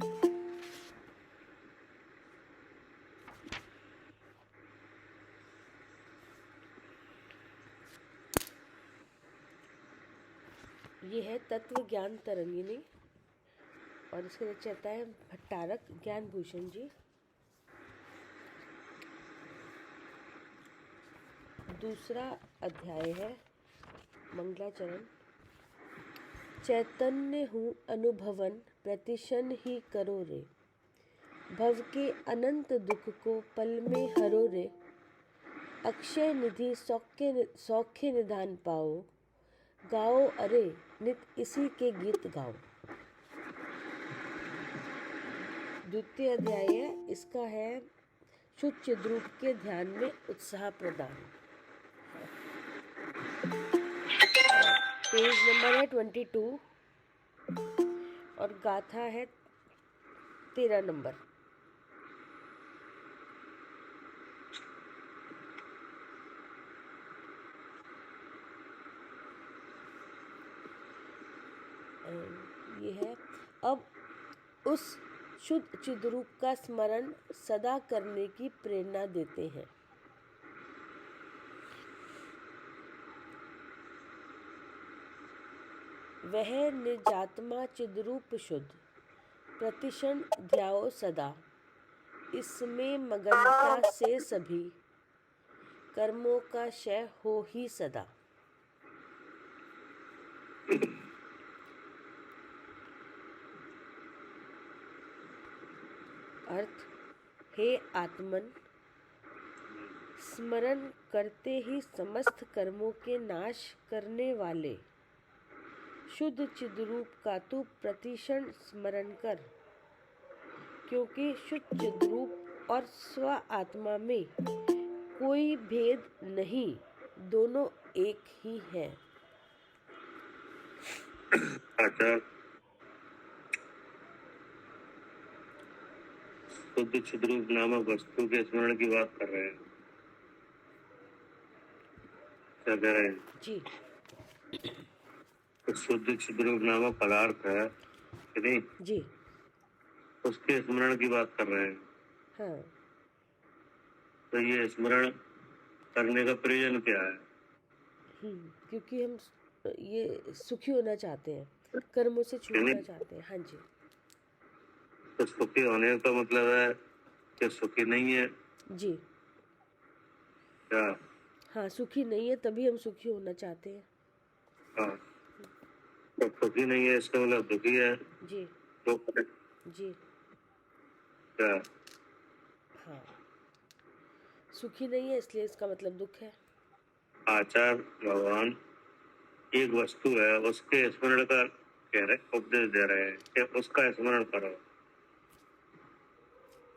ये है तत्व ज्ञान तरंगिनी और इसके रचयिता है भट्टारक ज्ञान भूषण जी। दूसरा अध्याय है मंगलाचरण। चैतन्य हूँ अनुभवन प्रतिशन ही करो रे, भव के अनंत दुख को पल में हरो रे, अक्षय निधि सौख्य निधान पाओ, गाओ अरे नित इसी के गीत गाओ। द्वितीय अध्याय है, इसका है शुद्ध चिद्रूप के ध्यान में उत्साह प्रदान। पेज नंबर है 22 और गाथा है 13 नंबर। ये है, अब उस शुद्ध चिद्रूप का स्मरण सदा करने की प्रेरणा देते हैं। वह निजात्मा चिद्रूप शुद्ध प्रतिक्षण ध्याओ सदा, इसमें मगनता से सभी कर्मों का क्षय हो ही सदा। अर्थ, हे आत्मन, स्मरण करते ही समस्त कर्मों के नाश करने वाले शुद्ध चिद्रूप का तू प्रतिक्षण स्मरण कर, क्योंकि शुद्ध चिद्रूप और स्व आत्मा में कोई भेद नहीं, दोनों एक ही है। अच्छा, शुद्ध चिद्रूप नामक वस्तु के स्मरण की बात कर रहे हैं। क्या कह रहे हैं जी? तो शुद्ध चिद्रूप नामक पदार्थ है कि नहीं जी, उसके स्मरण की बात कर रहे हैं। हाँ। तो ये स्मरण करने का प्रयोजन क्या है? क्योंकि हम ये सुखी होना चाहते हैं, कर्मों से छूटना चाहते हैं। हाँ जी। तो सुखी होने का मतलब है कि सुखी नहीं है जी, क्या? हाँ, सुखी नहीं है तभी हम सुखी होना चाहते हैं। हाँ, तो सुखी नहीं है इसका मतलब दुखी है। जी दुख है जी, क्या? हाँ, सुखी नहीं है इसलिए इसका मतलब दुख है। आचार्य भगवान एक वस्तु है उसके स्मरण का कह रहे उपदेश दे रहे हैं कि उसका स्मरण करो,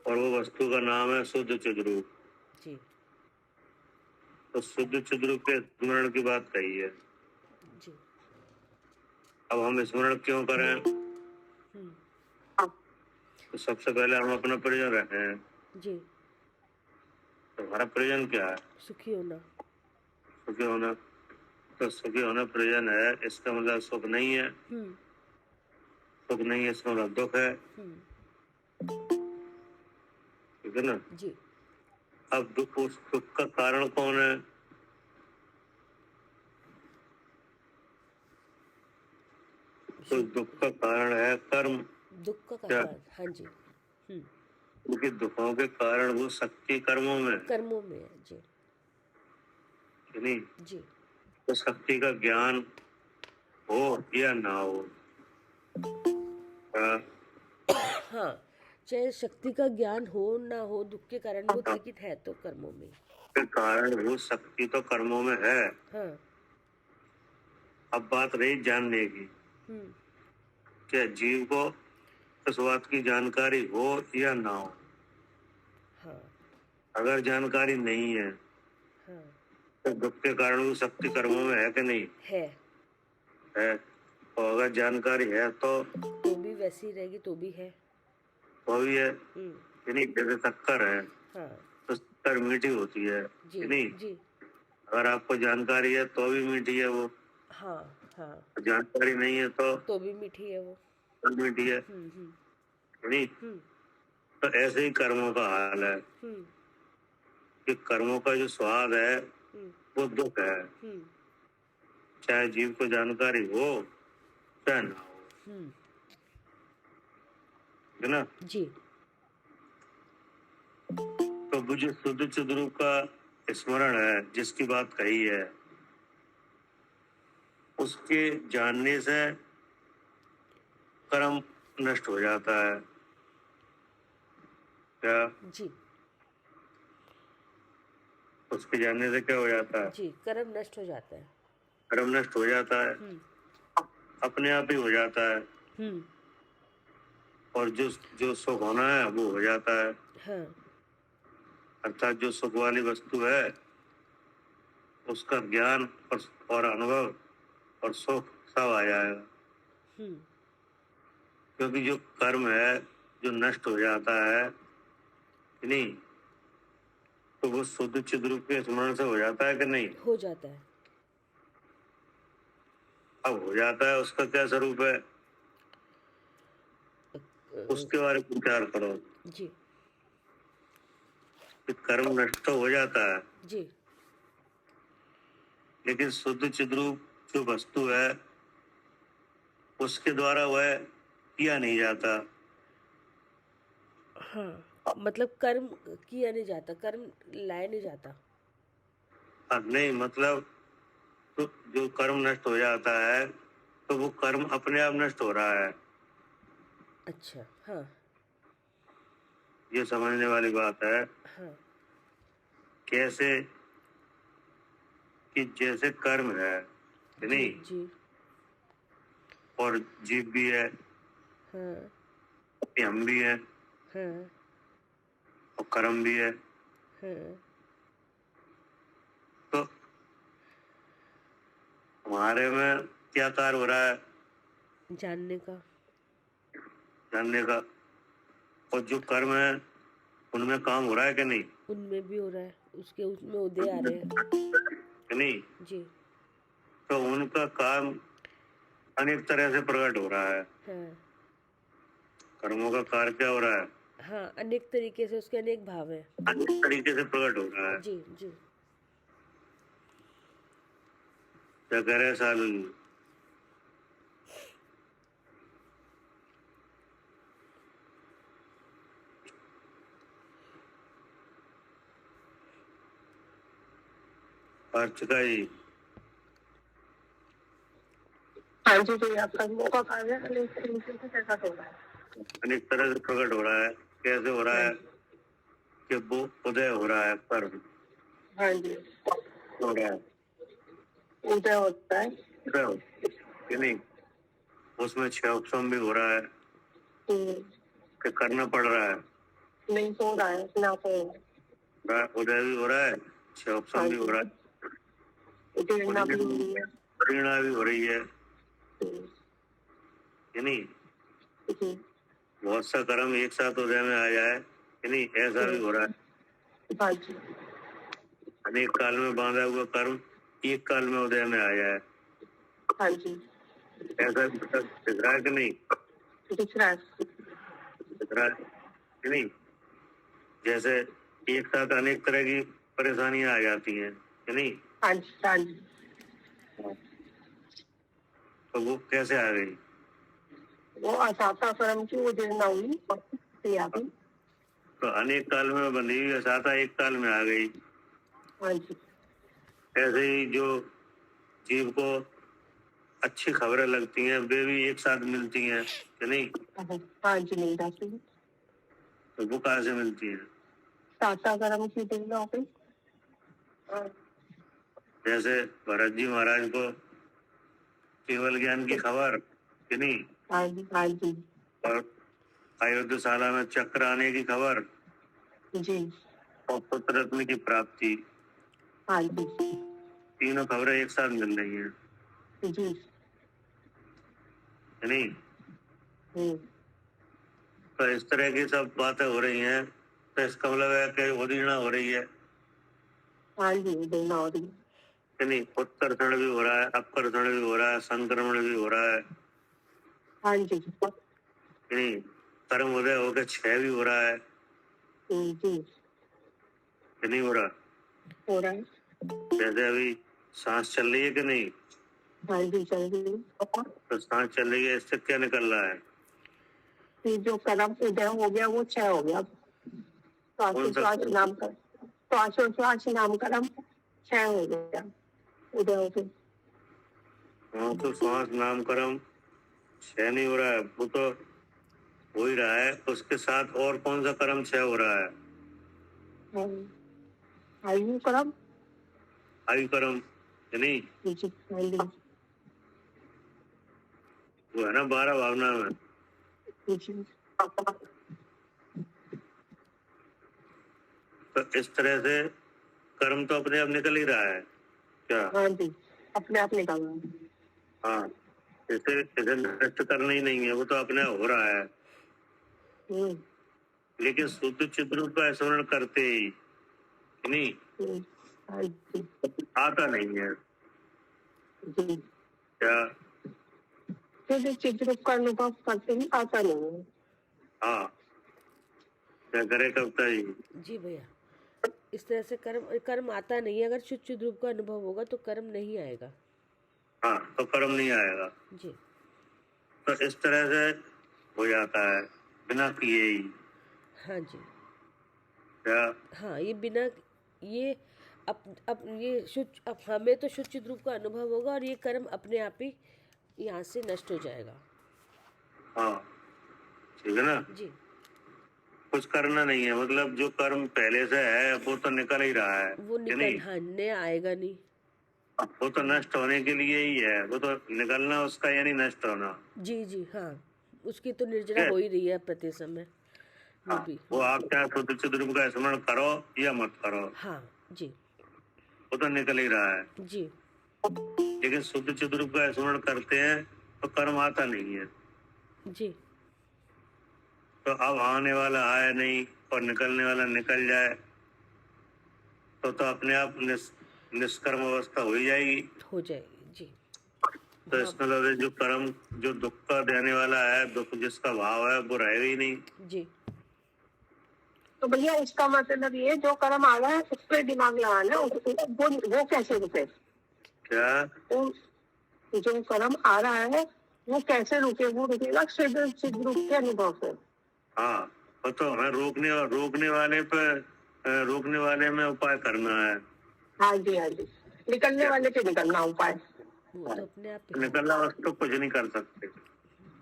और वो वस्तु का नाम है शुद्ध चिद्रूप। जी तो शुद्ध चिद्रूप के स्मरण की बात कही है। जी। अब हम स्मरण क्यों करें? तो सबसे पहले हम अपना प्रयोजन रखें। जी, तो हमारा प्रयोजन क्या है? सुखी होना। सुखी होना। तो सुखी होना प्रयोजन है, इसका मतलब सुख नहीं है। सुख नहीं है इसका मतलब दुख है। ठीक है ना? जी, अब दुख, उस दुख का कारण कौन है? तो दुख का कारण है कर्म। दुख का क्या? कारण, हाँ जी। क्योंकि दुखों के कारण वो शक्ति कर्मों में है। जी नहीं। जी, तो शक्ति का ज्ञान हो या ना हो, हाँ, चाहे शक्ति का ज्ञान हो ना हो, दुख के कारण वो लेकिन है तो कर्मों में। के कारण वो शक्ति तो कर्मों में है। हाँ। अब बात रही जानने की, क्या जीव को इस बात की जानकारी हो या ना हो? हाँ। अगर जानकारी नहीं है तो दुख के कारण वो शक्ति कर्मों में है कि नहीं है? और अगर जानकारी है तो भी वैसी रहेगी, तो भी है। तो भी है। यानी जैसे शक्कर है, तो शक्कर मीठी होती है कि नहीं? जी। अगर आपको जानकारी है तो भी मीठी है वो। हाँ हाँ। जानकारी नहीं है तो भी मीठी है वो। मीठी है। नहीं, तो ऐसे ही कर्मों का हाल है कि कर्मों का जो स्वाद है वो दुख है, चाहे जीव को जानकारी हो चाहे ना हो, है ना। जी। तो मुझे शुद्ध चिद्रूप का स्मरण है जिसकी बात कही है, उसके जानने से कर्म नष्ट हो जाता है क्या? जी। उसके जानने से क्या हो जाता है? जी, कर्म नष्ट हो जाता है। कर्म नष्ट हो जाता है, अपने आप ही हो जाता है, और जो जो सुख होना है वो हो जाता है। हाँ। अर्थात जो सुख वाली वस्तु है उसका ज्ञान और अनुभव और सुख सब आ जाएगा, क्योंकि जो कर्म है जो नष्ट हो जाता है नहीं, तो वो शुद्ध चिद रूप के स्मरण से हो जाता है कि नहीं? हो जाता है। अब हो जाता है, उसका क्या स्वरूप है उसके बारे में विचार करो। जी। कर्म नष्ट तो हो जाता है जी। लेकिन शुद्ध चिद्रूप जो वस्तु है उसके द्वारा वह किया नहीं जाता। हाँ, मतलब कर्म किया नहीं जाता, कर्म लाया नहीं जाता। नहीं, मतलब तो जो कर्म नष्ट हो जाता है तो वो कर्म अपने आप नष्ट हो रहा है। अच्छा। हाँ। ये समझने वाली बात है। हाँ। कैसे कि जैसे कर्म है नहीं, जी। और जीव भी है, हाँ। हम भी है, हाँ। और कर्म भी है, हाँ। तो हमारे में क्या कार्य हो रहा है? जानने का। जानने का। और जो कर्म है उनमें काम हो रहा है कि नहीं? उनमें भी हो रहा है, उसमें उदय आ रहे हैं कि नहीं? जी। तो उनका काम अनेक तरह से प्रकट हो रहा है। हाँ। कर्मों का कार्य क्या हो रहा है? हाँ, अनेक तरीके से उसके अनेक भाव हैं। अनेक तरीके से प्रकट हो रहा है। जी। जी। क्या कह रहे हैं साधु जी? अर्चका जी। हाँ जी, तो आप कर्मों का कार्य अनेक तरीके से कैसा हो रहा है? अनेक तरह से प्रकट हो रहा है। कैसे हो रहा है? कि वो उदय हो रहा है कर्म। हाँ जी, हो रहा है, उदय होता है कि नहीं? उसमें 6 ऑप्शन भी हो रहा है कि करना पड़ रहा है, नहीं सो रहा है ना सो रहा है। उदय भी हो रहा है, 6 ऑप्शन भी हो रहा है, प्रेरणा भी हो रही है, प्रेरणा भी हो रही है कि नहीं? बहुत सा कर्म एक साथ उदय में आ जाए कि नहीं, ऐसा भी हो रहा है। हाँ जी, अनेक काल में बांधा हुआ कर्म एक काल में उदय में आ जाए। हाँ जी, ऐसा दिख रहा है कि नहीं? दिख रहा है कि नहीं? जैसे एक साथ अनेक तरह की परेशानियां आ जाती हैं कि नहीं? हाँ जी, हाँ जी। तो वो कैसे आ गई? वो असाता कर्म की उदय ना हुई आ गई। तो अनेक काल में बंधी हुई असाता एक काल में आ गई। हाँ जी, ऐसे ही जो जीव को अच्छी खबरें लगती हैं वे भी एक साथ मिलती हैं कि नहीं? हाँ जी, नहीं जाती। तो वो कहाँ से मिलती है? साता कर्म की उदय ना हो गई। जैसे भरत जी महाराज को केवल ज्ञान की खबर कि नहीं, हाँ जी, हाँ जी, और अयोध्याशाला में चक्र आने की खबर जी, और पुत्र रत्न की प्राप्ति, हाँ जी, तीनों खबरें एक साथ मिल रही हैं जी, कि नहीं? तो इस तरह की सब बातें हो रही हैं, तो इसका मतलब है कि उदीर्णा हो रही है हाँ जी, उदय ना हो रही है। कि नहीं? उत्कर्षण भी हो रहा है, अपकर्षण भी हो रहा है, संक्रमण भी हो रहा है हाँ जी, कि नहीं? कर्म उदय होकर क्षय भी हो रहा है जी कि नहीं हो रहा? हो रहा है। जैसे अभी सांस चल रही है कि नहीं? हाँ जी चल रही है। तो सांस चल रही है, इससे क्या निकल रहा है? कि जो कर्म उदय हो गया वो क्षय हो गया। श्वास नाम कर श्वास नाम कर्म क्षय हो गया उदय हो गया। हाँ, तो श्वास नाम कर्म क्षय नहीं हो रहा है, वो तो हो ही रहा है। उसके साथ और कौन सा कर्म क्षय हो रहा है? आयु कर्म। आयु कर्म नहीं, वो है ना 12 भावना में। तो इस तरह से कर्म तो अपने आप निकल ही रहा है क्या? हाँ जी अपने आप निकल रहा है। हाँ, इसे नष्ट करना ही नहीं है, वो तो अपने आप हो रहा है। लेकिन शुद्ध चित्त रूप का स्मरण करते ही नहीं आता नहीं है क्या? चित्त रूप का अनुभव करते ही आता नहीं है। हाँ, क्या करे कविता जी? जी भैया, इस तरह से कर्म आता नहीं है। अगर शुद्ध रूप का अनुभव होगा तो कर्म नहीं आएगा। हाँ, तो कर्म नहीं आएगा जी। तो इस तरह से हो जाता है बिना किए ही। हाँ जी। क्या? हाँ, ये बिना ये अब ये अब हमें तो शुद्ध रूप का अनुभव होगा और ये कर्म अपने आप ही यहाँ से नष्ट हो जाएगा। हाँ, ठीक है ना जी। कुछ करना नहीं है, मतलब जो कर्म पहले से है वो तो निकल ही रहा है। वो निकल, हाँ, नया आएगा नहीं। वो तो नष्ट होने के लिए ही है, वो तो निकलना उसका यानी नष्ट होना। जी जी हाँ, उसकी तो निर्जरा हो ही रही है प्रति समय। हाँ, वो आप चाहे शुद्ध चित्त रूप का स्मरण करो या मत करो। हाँ जी, वो तो निकल ही रहा है जी। लेकिन शुद्ध चित्त रूप का स्मरण करते हैं तो कर्म आता नहीं है। जी। तो अब आने वाला आए नहीं और निकलने वाला निकल जाए तो अपने आप निष्कर्म अवस्था हो ही जाएगी। हो जाएगी जी। तो इसका मतलब जो कर्म जो दुख का देने वाला है, दुख जिसका भाव है वो रहेगा ही नहीं जी। तो भैया इसका मतलब ये जो कर्म आ रहा है उस पर दिमाग लगाना, वो कैसे रुके? क्या? जो कर्म आ रहा है वो कैसे रुके? वो रुकेगा सिद्ध रूप के अनुभव से। हाँ, वो तो हमें रोकने वाले में उपाय करना है। हाँ जी हाँ जी, निकलने वाले पे निकलना उपाय। वो तो अपने आप निकलना बस तो कुछ नहीं कर सकते।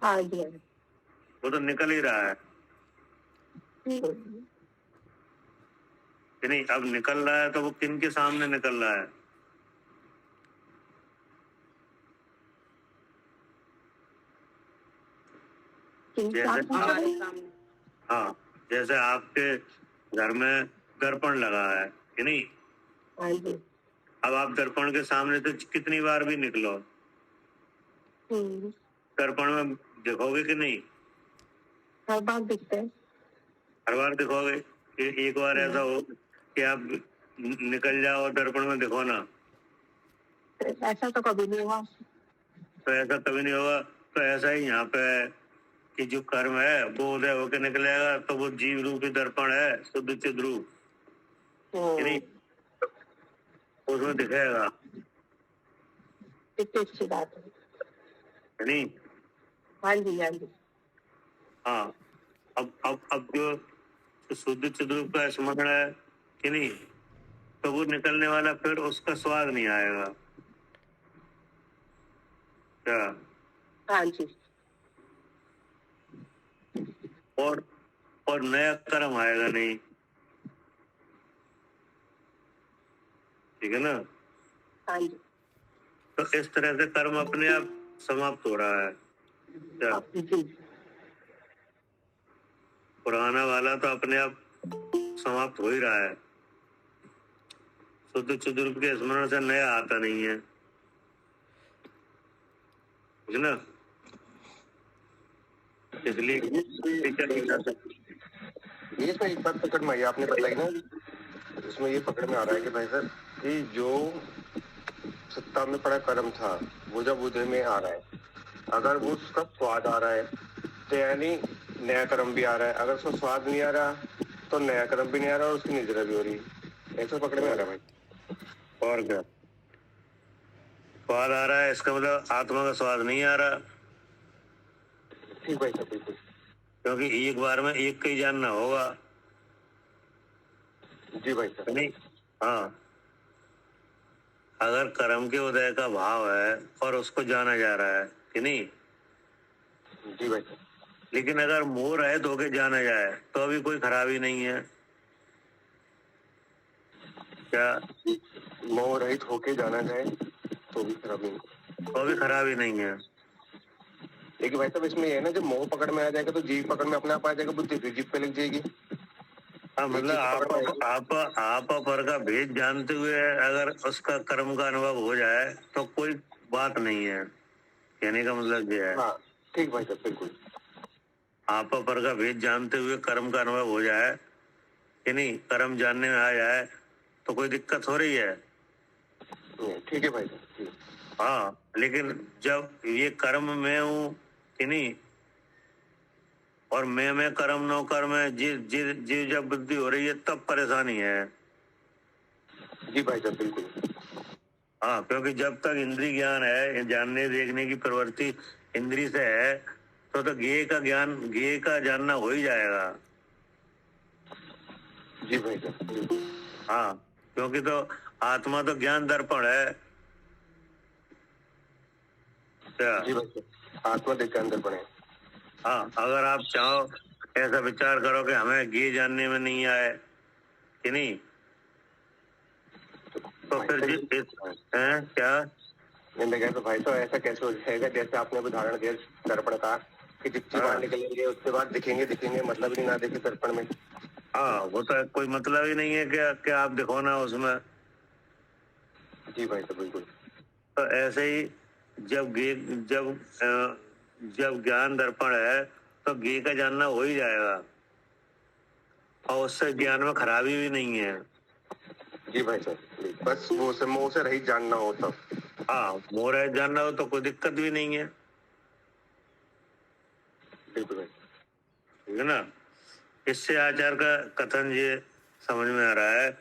हाँ जी हाँ जी, वो तो निकल ही रहा है कि नहीं? अब निकल रहा है तो वो किन के सामने निकल रहा है? हाँ, जैसे आपके घर में दर्पण लगा है कि नहीं? हाँ जी। अब आप दर्पण के सामने तो कितनी बार भी निकलो, दर्पण में दिखोगे कि नहीं? हर बार दिखते हैं। हर बार दिखोगे कि एक बार ऐसा हो कि आप निकल जाओ और दर्पण में दिखो ना? ऐसा तो कभी नहीं हुआ। तो ऐसा कभी नहीं होगा। तो ऐसा ही यहाँ पे है कि जो कर्म है वो उदय होकर निकलेगा तो वो जीव रूपी दर्पण है, शुद्ध चिद रूप नहीं, उसमें दिखेगा अच्छी बात है नहीं? हाँ जी हाँ जी। हाँ, अब जो शुद्ध चिद रूप का स्मरण है कि नहीं, तो वो निकलने वाला फिर उसका स्वाद नहीं आएगा क्या? हाँ जी। और नया कर्म आएगा नहीं, ठीक है ना? हाँ जी। तो इस तरह से कर्म अपने आप समाप्त हो रहा है क्या? पुराना वाला तो अपने आप समाप्त हो ही रहा है। शुद्ध चिद रूप के स्मरण से नया आता नहीं है, ना? इसलिए ये तो एक बात पकड़ में आई आपने बताई ना, इसमें ये पकड़ में आ रहा है कि भाई साहब कि जो सत्ता में पड़ा कर्म था वो जब उदय में आ रहा है, अगर वो उसका स्वाद आ रहा है तो यानी नया कर्म भी आ रहा है, अगर उसको स्वाद नहीं आ रहा तो नया कर्म भी नहीं आ रहा और उसकी निद्रा भी हो रही है, ऐसा पकड़ में आ रहा है भाई। और क्या स्वाद आ रहा है, इसका मतलब आत्मा का स्वाद नहीं आ रहा, ठीक भाई साहब, बिल्कुल। क्योंकि एक बार में एक का ही जानना होगा। जी भाई साहब। नहीं, हाँ, अगर कर्म के उदय का भाव है और उसको जाना जा रहा है कि नहीं, जी भाई साहब। लेकिन अगर मोह रहित होके जाना जाए तो अभी कोई खराबी नहीं है क्या? मोह रहित होके जाना जाए तो भी खराबी नहीं। तो अभी खराबी नहीं है। लेकिन भाई साहब इसमें ये है ना, जब मोह पकड़ में आ जाएगा तो जीव पकड़ में अपने आप आ जाएगा, बुद्धि फिर जीव पे लग जाएगी। हाँ, ये मतलब चीज तो पकड़ में आएगी। आप पर का भेद जानते हुए अगर उसका कर्म का अनुभव हो जाए तो कोई बात नहीं है, कहने का मतलब ये है। हाँ ठीक भाई साहब, बिल्कुल। आप पर का भेद जानते हुए कर्म का अनुभव हो जाए कि नहीं, कर्म जानने में आ जाए तो कोई दिक्कत हो रही है? ठीक है भाई साहब, ठीक है। हाँ, लेकिन जब ये कर्म में हूँ कि नहीं, और मैं कर्म नो कर्म है, जी जब बुद्धि हो रही है तब परेशानी है। जी भाई साहब, बिल्कुल। हाँ, क्योंकि जब तक इंद्रिय ज्ञान है, जानने देखने की प्रवृत्ति इंद्रिय से है, तो ज्ञेय का ज्ञान, ज्ञेय का जानना हो ही जाएगा। जी भाई साहब, बिल्कुल। हाँ, क्योंकि तो आत्मा तो ज्ञान दर्पण है क्या? जी भाई साहब, आत्मा देख के अंदर बने। हाँ, अगर आप चाहो ऐसा विचार करो कि हमें ज्ञेय जानने में नहीं आए कि नहीं, तो भाई फिर साहब, हैं क्या? मैंने कहा तो भाई साहब ऐसा कैसे हो जाएगा, जैसे आपने उदाहरण दिया दर्पण का, कि जितनी हाँ। बाहर निकलेंगे उसके बाद दिखेंगे दिखेंगे, मतलब ही ना देखे दर्पण में। हाँ, वो तो कोई मतलब ही नहीं है कि आप दिखो ना उसमें। जी भाई साहब, बिल्कुल। तो ऐसे ही जब ज्ञेय जब ज्ञान दर्पण है तो ज्ञेय का जानना हो ही जाएगा, और उससे ज्ञान में खराबी भी नहीं है। जी भाई साहब, बस वो से मोह से रहित जानना हो तब। हाँ, मोह रहित जानना हो तो कोई दिक्कत भी नहीं है, बिल्कुल भाई। ठीक है ना? इससे आचार्य का कथन ये समझ में आ रहा है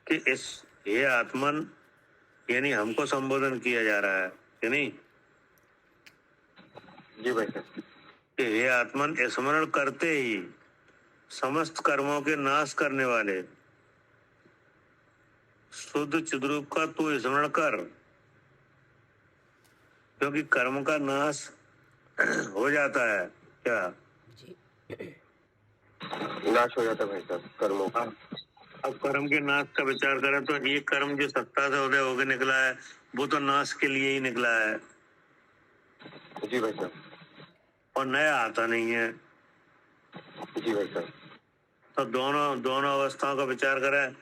कि इस ये आत्मन यानी हमको संबोधन किया जा रहा है कि नहीं, जी भाई साहब। कि हे आत्मन, स्मरण करते ही समस्त कर्मों के नाश करने वाले शुद्ध चिद्रूप का तू स्मरण कर, क्योंकि कर्म का नाश हो जाता है क्या? जी। नाश हो जाता है भाई साहब कर्मों का। अब कर्म के नाश का विचार करें तो ये कर्म जो सत्ता से उदय होकर निकला है वो तो नाश के लिए ही निकला है, जी भाई साहब। और नया आता नहीं है। जी भाई साहब। तो दोनों दोनों अवस्थाओं का विचार करें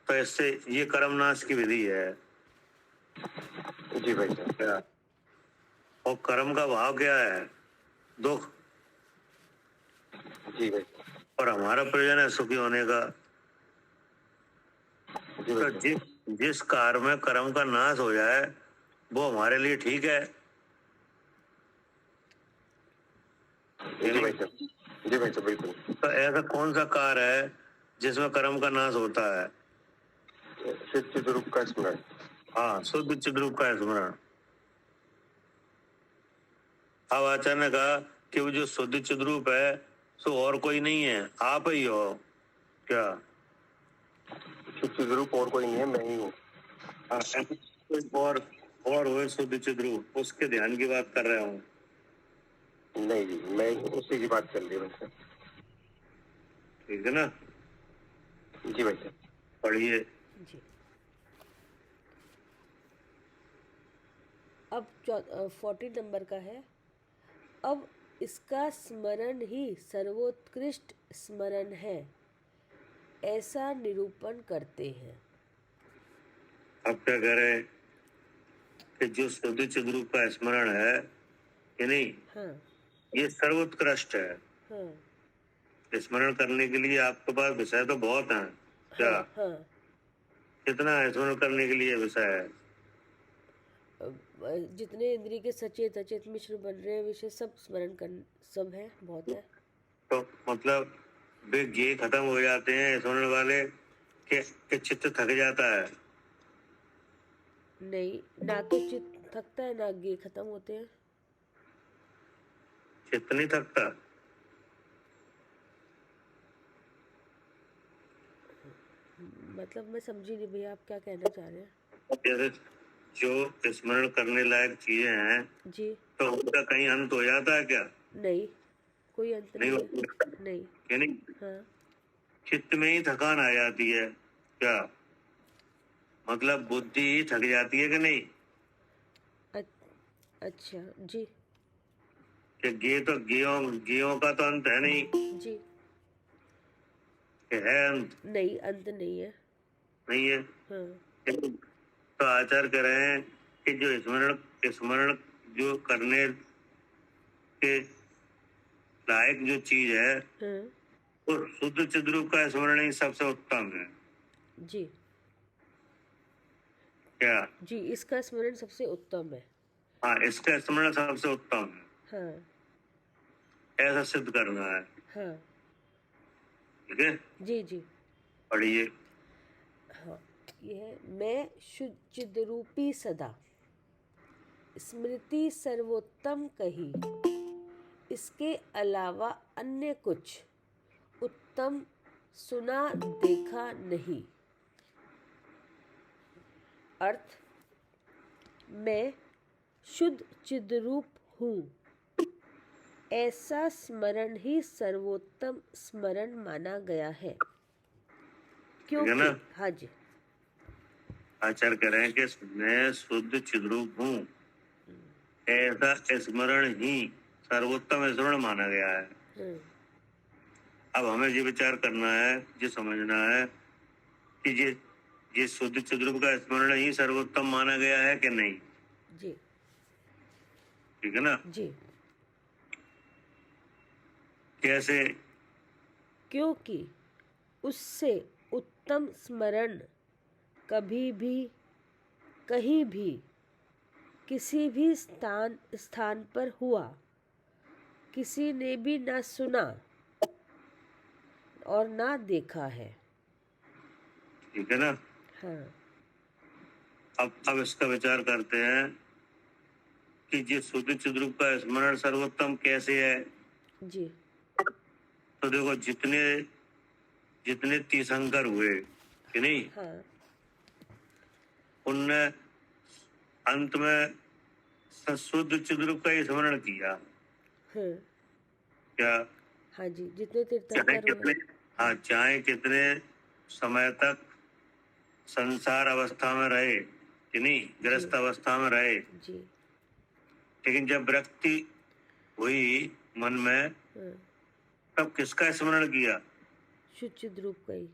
तो इससे ये कर्म नाश की विधि है जी भाई साहब। क्या? और कर्म का भाव क्या है? दुख। जी भाई। और हमारा प्रयोजन है सुखी होने का। जी तो भाई साहब। जिस कार्य में कर्म का नाश हो जाए वो हमारे लिए ठीक है। जी भाई साहब। जी भाई साहब, बिल्कुल। तो ऐसा कौन सा कार्य है जिसमें कर्म का नाश होता है? शुद्ध चिद्रूप का स्मरण। हाँ, शुद्ध चिद्रूप का स्मरण। अब आचार्य ने कहा कि वो जो शुद्ध चिद्रूप है सो और कोई नहीं है, आप ही हो क्या? शुद्ध चिद्रूप और कोई नहीं है, मैं ही हूँ। कोई और हो शुद्ध चिद्रूप, उसके ध्यान की बात कर रहा हूँ। नहीं जी, मैं उसी की बात चल रही है भाई साहब। ठीक है ना? जी भाई साहब। पढ़िए। जी। अब 40 नंबर का है। अब इसका स्मरण ही सर्वोत्कृष्ट स्मरण है, ऐसा निरूपण करते हैं। अब क्या करें कि जो शुद्ध चिद्रूप का स्मरण है कि नहीं, हाँ ये सर्वोत्कृष्ट है। हाँ स्मरण करने के लिए आपके पास विषय तो बहुत हैं क्या? हाँ हाँ। कितना स्मरण करने के लिए विषय है? जितने इंद्रिय के सचेत अचेत मिश्र बन रहे हैं विषय सब स्मरण कर, सब है, बहुत है। तो मतलब वे गे खत्म हो जाते हैं स्मरण वाले के चित्त थक जाता है। नहीं, ना तो चित्त थकता है ना गे खत्म होते हैं। चित्त नहीं थकता। मतलब मैं समझी नहीं भैया, आप क्या कहना चाह रहे हैं? जैसे जो स्मरण करने लायक चीजें हैं जी। तो उनका कहीं अंत हो जाता है क्या? नहीं, कोई अंत नहीं नहीं है। होता। नहीं। क्या नहीं? हाँ। चित्त में ही थकान आ जाती है क्या? मतलब बुद्धि ही थक जाती है कि नहीं? अच्छा जी। कि गे तो गेयों का तो अंत है नहीं जी। कि है अंत? नहीं, अंत नहीं है। नहीं है। हाँ। तो आचार्य कह रहे हैं कि जो स्मरण जो करने के लायक जो चीज है हाँ। वो शुद्ध चिद्रूप का स्मरण ही सबसे उत्तम है। जी। क्या? जी, इसका स्मरण सबसे उत्तम है। हाँ, इसका स्मरण सबसे उत्तम है। हाँ। ऐसा सिद्ध करना है। हाँ। ठीक है, जी जी। पढ़िए। हाँ, यह मैं शुद्ध चिद्रूपी सदा स्मृति सर्वोत्तम कही, इसके अलावा अन्य कुछ उत्तम सुना देखा नहीं। अर्थ, मैं शुद्ध चिद्रूप हूँ, ऐसा स्मरण ही सर्वोत्तम स्मरण माना गया है। क्योंकि हाँ जी, आचार्य कह रहे हैं कि मैं शुद्ध चिद्रूप हूँ, ऐसा स्मरण ही सर्वोत्तम स्मरण माना गया है। अब हमें ये विचार करना है, ये समझना है कि ये शुद्ध चिद्रूप का स्मरण ही सर्वोत्तम माना गया है कि नहीं। जी। ठीक है ना? जी। कैसे? क्योंकि उससे उत्तम स्मरण कभी भी कहीं भी किसी भी स्थान पर हुआ किसी ने भी ना सुना और ना देखा है। ठीक है ना? हाँ। अब इसका विचार करते हैं कि ये शुद्ध चिद्रूप का स्मरण सर्वोत्तम कैसे है। जी। तो देखो, जितने तीर्थंकर हुए कि नहीं, हाँ। उनने अंत में शुद्ध चिद्रूप का ही स्मरण किया। हाँ। क्या? हाँ जी, जितने चाहे तीर्थंकर कितने, हुए। हाँ, चाहे कितने समय तक संसार अवस्था में रहे कि नहीं, ग्रस्त अवस्था में रहे, जी। लेकिन जब विरक्ति हुई मन में हाँ। तब किसका स्मरण किया? शुद्ध चिद्रूप का ही।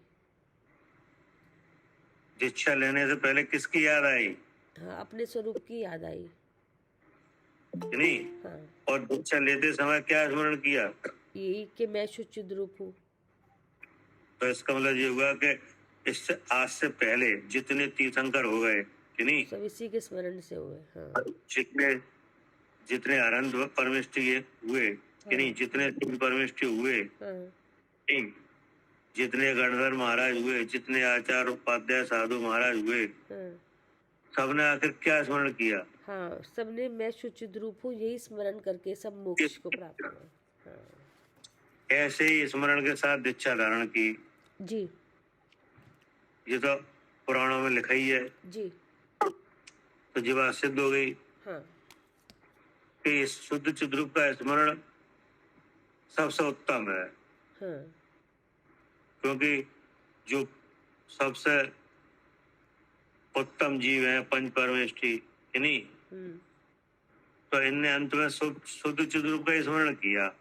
दीक्षा लेने से पहले किसकी याद आई? हाँ, अपने स्वरूप की याद आई। कि नहीं? हाँ। और दीक्षा लेते समय क्या स्मरण किया? यही कि मैं शुद्ध चिद्रूप हूँ। तो इसका मतलब ये हुआ कि इससे आज से पहले जितने तीर्थंकर हो गए कि नहीं, सब इसी के स्मरण से हुए। हाँ। जितने अरंत परमिष्टि हुए कि नहीं, जितने परमिष्टि हुए, हाँ। जितने गणधर महाराज हुए, जितने आचार्य उपाध्याय साधु महाराज हुए, हाँ। सबने आखिर क्या स्मरण किया? हाँ, सबने मैं शुद्ध चिद्रूप हूँ यही स्मरण करके सब मोक्ष को प्राप्त हुए। हाँ। ऐसे ही स्मरण के साथ दीक्षा धारण की। जी। ये तो पुराणों में लिखा ही है। जी। तो ये बात सिद्ध हो गई हाँ। कि इस शुद्ध चिद्रूप का स्मरण सबसे उत्तम है। हाँ। क्योंकि जो सबसे उत्तम जीव है पंच परमेष्टि कि नहीं, तो इनने अंत में शुद्ध चिद्रूप का स्मरण किया।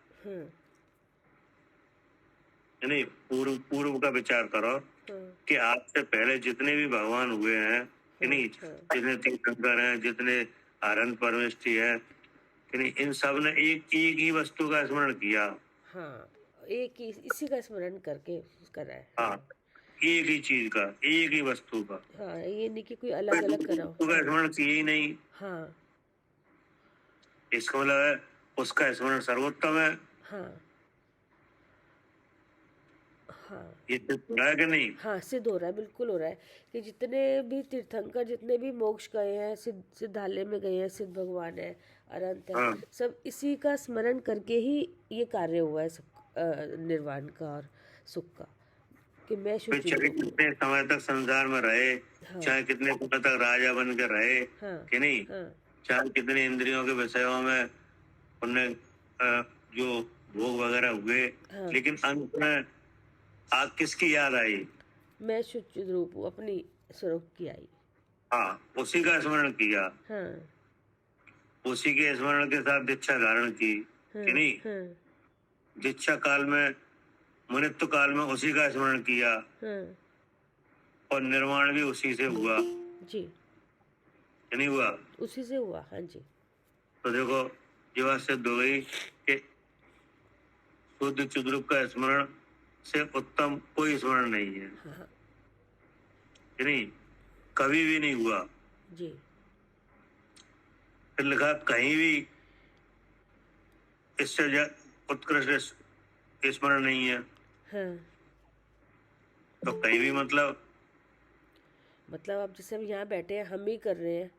नहीं, पूर्व का विचार करो कि आपसे पहले जितने भी भगवान हुए हैं कि नहीं, जितने तीर्थंकर हैं, जितने अरंत परमेष्टि है कि नहीं, इन सब ने एक ही वस्तु का स्मरण किया। हाँ, एक ही इसी का स्मरण करके करा है। हाँ, एक ही चीज का, एक ही वस्तु का। हाँ, ये नहीं कि कोई अलग अलग करा हो। उसका स्मरण किया ही नहीं। हाँ। इसका मतलब है उसका स्मरण सर्वोत्तम है। हाँ। हाँ ये तो पूरा है कि नहीं? हाँ, सिद्ध हो रहा है, बिल्कुल हो रहा है कि जितने भी तीर्थंकर, जितने भी मोक्ष गए हैं, सिद्धालय में गए हैं, सिद्ध भगवान है, अनंत है, हाँ। सब इसी का स्मरण करके ही ये कार्य हुआ है, सब निर्वाण का और सुख का, कि मैं फिर शुचि चाहे हूँ। कितने समय तक संसार में रहे, हाँ चाहे कितने समय तक राजा बन के रहे हाँ कि नहीं, हाँ चाहे कितने इंद्रियों के विषयों में उन्हें जो भोग वगैरह हुए, हाँ, लेकिन अंत में आग किसकी याद आई? मैं शुचि रूप हूँ, अपनी स्वरूप की आई। हाँ, उसी का स्मरण किया, हाँ उसी के स्मरण के साथ दीक्षा धारण की हाँ कि नहीं? हाँ दीक्षा काल में, मुनित्व काल में उसी का स्मरण किया, हाँ और निर्माण भी उसी से हुआ जी, कि नहीं हुआ? उसी से हुआ। हाँ जी। तो देखो, ये बात सिद्ध हो गई कि शुद्ध चिद्रूप का स्मरण से उत्तम कोई स्मरण नहीं है हाँ कि नहीं, कभी भी नहीं हुआ। जी। फिर लिखा कहीं भी इससे उत्कृष्ट स्मरण नहीं है। हाँ, तो कहीं भी मतलब मतलब अब जैसे हम यहाँ बैठे हैं, हम ही कर रहे हैं।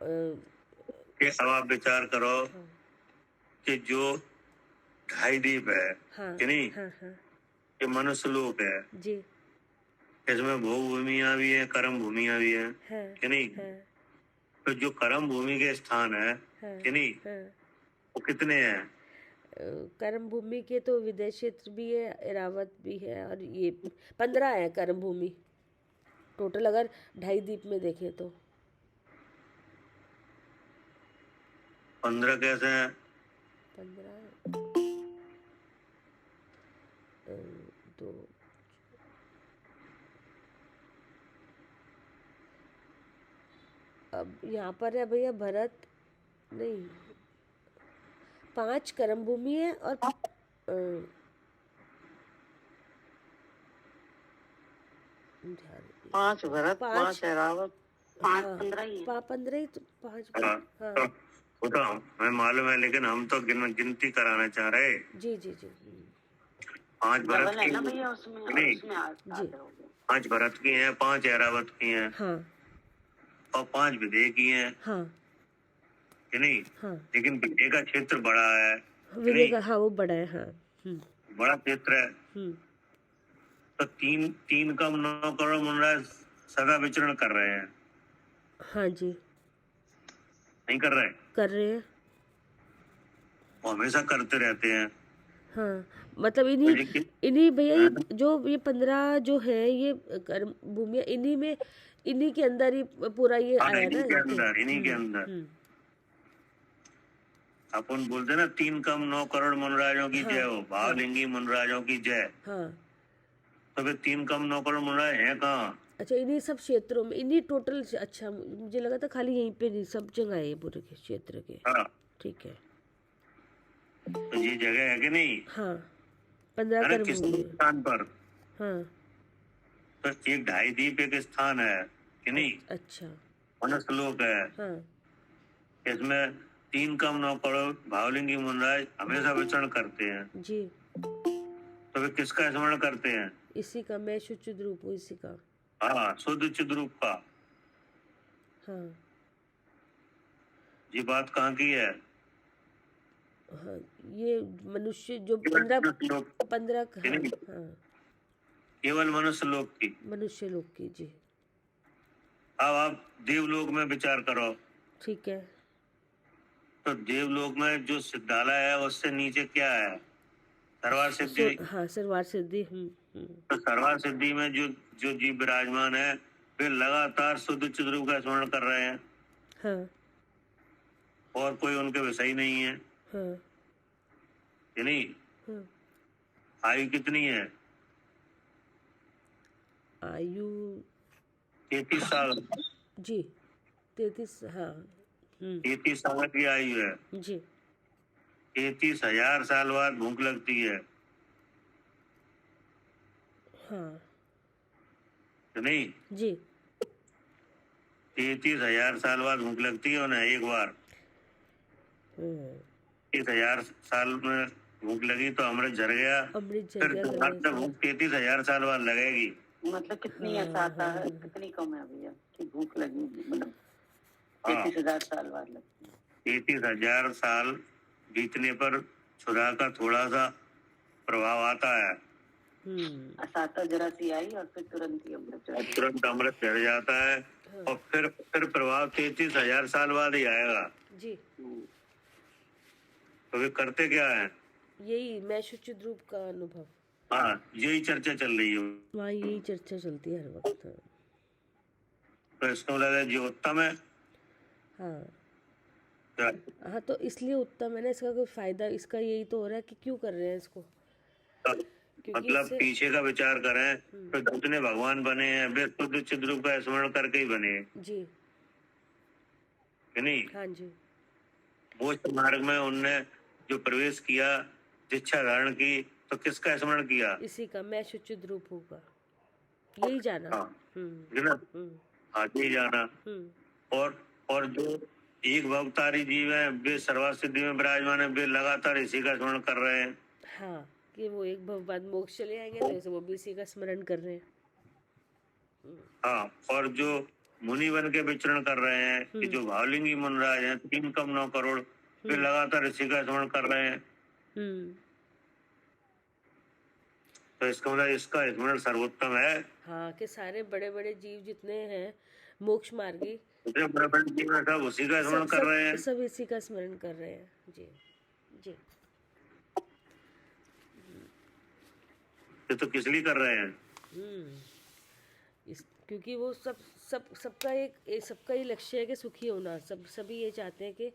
कि अब आप विचार करो हाँ कि जो ढाई द्वीप है हाँ कि नहीं, हाँ हाँ ये मनुष्य लोक है, जी। इसमें भोग भूमियां भी है, कर्म भूमियां भी है हाँ कि नहीं। हाँ तो जो कर्म भूमि के स्थान है हाँ कि नहीं, हाँ। वो कितने हैं? कर्म भूमि के तो विदेश क्षेत्र भी है, एरावत भी है, और ये 15 है कर्म भूमि टोटल, अगर ढाई द्वीप में देखें तो। 15 कैसे हैं? 15 दो, अब यहाँ पर है भैया भरत, नहीं, 5 कर्म भूमि है, और ध्यान, 5 भरत, 5 5 एरावत, 5 15 ही है। 15 ही तो 5। हाँ, हाँ तो वो तो हमें मालूम है, लेकिन हम तो गिनती कराना चाह रहे। जी जी जी 5 भरत डबल है की ना भैया उसमें, और नहीं, उसमें जी। 5 भरत की हैं, 5 ऐरावत की हैं, हाँ और 5 विदेह की हैं हाँ कि नहीं। हाँ, लेकिन विदेह का क्षेत्र बड़ा है कि विवेक, नहीं, हाँ वो बड़ा है। हाँ बड़ा क्षेत्र है। हम्म, तो 3 कम 9 करोड़ मुनराज सदा विचरण कर रहे हैं, हाँ जी, नहीं कर रहे? कर रहे हैं। वो हमेशा करते रहते हैं। हाँ, मतलब लेकिन इन्हीं भैया, ये जो ये 15 जो है, ये कर्म भूमिया, इन्हीं के अंदर ही पूरा ये हाँ, आया ना। इन्हीं के अंदर, इन्हीं के अंदर हम्म, अपन बोलते ना 3 कम 9 करोड़ मुनराजों की हाँ, जय हो, भावलिंगी मुनराजों की जय। हाँ। तो फिर 3 कम 9 करोड़ मुनराज हैं कहाँ? अच्छा, इन्हीं सब क्षेत्रों में, इन्हीं टोटल। अच्छा, मुझे लगा था खाली यहीं पे नहीं, सब जगह है ये पूरे के क्षेत्र के। हाँ, ठीक है। तो ये जगह है कि नहीं? हाँ, 15 अरे कर्म किसी भूमि। स्थान पर हाँ, तो एक ढाई द्वीप एक स्थान है कि नहीं, अच्छा। मनुष्य लोक है। हाँ इसमें 3 कम 9 करोड़ भावलिंगी मुनराज हमेशा विचरण करते हैं। जी, तो वे किसका स्मरण करते हैं? इसी का, मैं शुचित रूप हूँ, इसी का। हाँ, शुद्ध चिद्रूप का। हाँ ये बात कहाँ की है? हाँ, ये मनुष्य जो केवल 15 मनुष्य लोक, 15 कि हाँ नहीं? हाँ, केवल मनुष्य लोक की। मनुष्य लोक की। जी, अब आप देवलोक में विचार करो, ठीक है। तो देवलोक में जो सिद्धालय है उससे नीचे क्या है? सर्वार सिद्धि। हाँ, सर्वार सिद्धि। तो सर्वार सिद्धि में जो जो जीव विराजमान है, वे लगातार शुद्ध चिद्रूप का स्मरण कर रहे हैं, हाँ और कोई उनके विषय नहीं है हाँ कि नहीं। हाँ। आयु कितनी है? आयु 33 साल। जी, 33। हाँ 33 साल की आयु है। जी 33,000 साल बाद भूख लगती है हाँ कि नहीं। जी 33,000 साल बाद भूख लगती है उन्हें एक बार। हम्म, 30,000 साल में भूख लगी तो अमृत झर गया, अमृत फिर जगह दोबारा से भूख 33,000 साल बाद लगेगी। मतलब कितनी हाँ, ऐसा आता है, हाँ। कितनी कम है भैया कि भूख लगी, मतलब हाँ। 33,000 साल बाद लगती है। 33,000 साल बीतने पर सुधा का थोड़ा सा प्रभाव आता है, असाता जरा सी आई और फिर तुरंत ही अमृत चढ़ गया। तुरंत अमृत चढ़ जाता है, और फिर प्रभाव 33,000 साल बाद ही आएगा। जी। तो वे करते क्या है? यही मैं शुचित रूप का अनुभव, हाँ, यही चर्चा चल रही है। वहाँ यही चर्चा चलती है हर वक्त। तो इसको लगा जो उत्तम है। हाँ क्या? हाँ, तो इसलिए उत्तम है ना, इसका कोई फायदा इसका यही तो हो रहा है कि क्यों कर रहे हैं इसको, क्योंकि मतलब इससे पीछे का विचार करें तो जितने भगवान बने हैं वे शुद्ध चिद रूप का स्मरण करके ही बने हैं, जी। कि नहीं? हाँ जी। मोक्ष मार्ग में उनने जो प्रवेश किया, दीक्षा धारण की, तो किसका स्मरण किया? इसी का मैं शुचित रूप होगा, यही जाना। हाँ, हम्म है ना? हम्म आगे ही जाना। हम्म और जो एक भवतारी जीव है वे सर्वासिद्धि में विराजमान है, वे लगातार इसी का स्मरण कर रहे हैं। हाँ, कि वो एक भव बाद मोक्ष चले आएंगे तो ऐसे वो भी इसी का स्मरण कर रहे हैं। हाँ, और जो मुनि बन के विचरण कर रहे हैं कि जो भावलिंगी मुनराज हैं 3 करोड़, वे लगातार इसी का स्मरण कर रहे हैं। तो इसका मतलब इसका स्मरण सर्वोत्तम है। हाँ, कि सारे बड़े बड़े जीव जितने हैं मोक्ष मार्गी, जो बड़े बड़े जीव हैं सब उसी का स्मरण कर रहे हैं। सब इसी का स्मरण कर रहे हैं। जी जी। ये तो किस लिए कर रहे हैं? क्योंकि वो सबका सबका ही लक्ष्य है कि सुखी होना, सभी ये चाहते हैं कि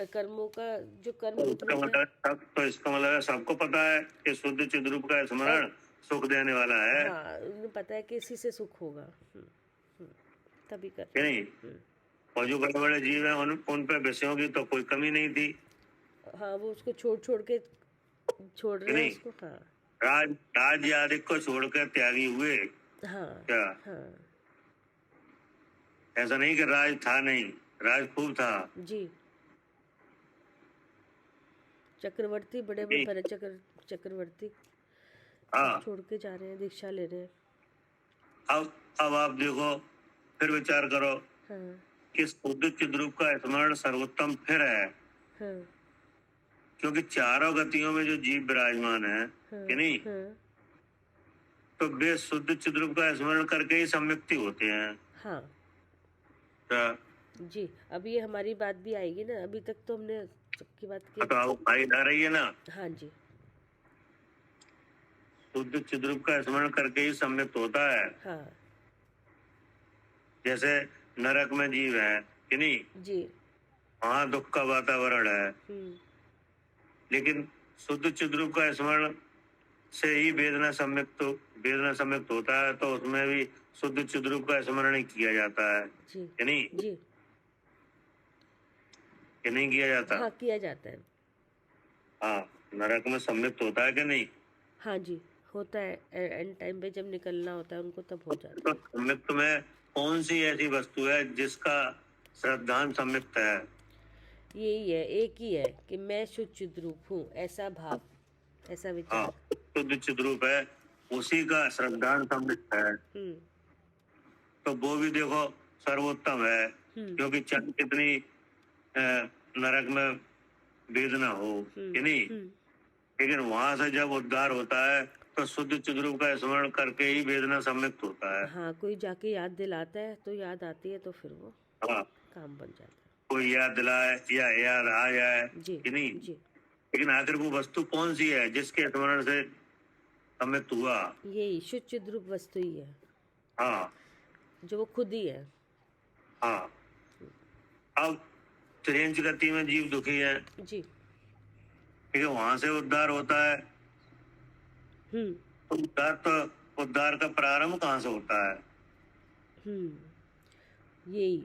कर्मों का जो कर्म इसका मतलब है सबको पता है कि शुद्ध चिद रूप का स्मरण सुख देने वाला है। हाँ, उन्हें पता है कि इसी से सुख होगा, तभी कर कि नहीं? और जो बड़े बड़े जीव हैं उन पे विषयों की तो कोई कमी नहीं थी। हाँ, वो उसको छोड़ रहे हैं उसको। हाँ, राज आदि को छोड़कर त्यागी हुए। हाँ क्या? हाँ ऐसा नहीं कि राज था नहीं, राज खूब था। जी। चक्रवर्ती बड़े बड़े चक्रवर्ती हाँ, छोड़ के जा रहे हैं, दीक्षा ले रहे हैं। अब आप देखो, फिर विचार करो हाँ कि शुद्ध चिद रूप का स्मरण सर्वोत्तम फिर है, हाँ क्योंकि चारों गतियों में जो जीव विराजमान है, कि नहीं, हाँ तो वे शुद्ध चिद रूप का स्मरण करके ही सम्यक्ति होते हैं। हाँ क्या? जी। अब ये हमारी बात भी आएगी ना, अभी तक तो हमने सबकी बात की। तो आप भाई आ रही है ना, हाँ जी। शुद्ध चिद रूप का स्मरण करके ही सम्यक्त होता है। हाँ जैसे नरक में जीव है, कि नहीं, जी। वहाँ दुख का वातावरण है, लेकिन शुद्ध चिद रूप का स्मरण से ही वेदना सम्यक्त होता है, तो उसमें भी शुद्ध चिद रूप का स्मरण ही किया जाता है, जी कि नहीं? जी। कि नहीं किया जाता? हाँ, किया जाता है। हाँ, नरक में सम्यक्त होता है कि नहीं? हाँ जी, होता है। एंड टाइम पे जब निकलना होता है उनको तब हो जाता है। तो सम्यक्त में कौन सी ऐसी वस्तु है जिसका श्रद्धान सम्यक्त है? यही है, एक ही है कि मैं शुद्ध चिद रूप हूँ, ऐसा भाव, ऐसा विचार। हाँ, शुद्ध चिद रूप है, उसी का श्रद्धान सम्यक्त है। तो वो भी देखो सर्वोत्तम है, क्योंकि चाहे कितनी नरक में वेदना हो, कि नहीं, लेकिन वहां से जब उद्धार होता है तो शुद्ध चिद रूप का स्मरण करके ही वेदना सम्यक्त होता है। हाँ, कोई जाके याद दिलाता है तो याद आती है, तो फिर वो हाँ, काम बन जाता है। कोई याद दिलाए या याद आ जाए, जी कि नहीं, जी। लेकिन आखिर वो वस्तु कौन सी है जिसके स्मरण से सम्यक्त हुआ? यही शुद्ध चिद रूप वस्तु ही है, हाँ जो वो खुद ही है। हाँ। अब त्रिंच गति में जीव दुखी है, जी। ठीक है, वहां से उद्धार होता है। उद्धार का प्रारंभ कहाँ से होता है? यही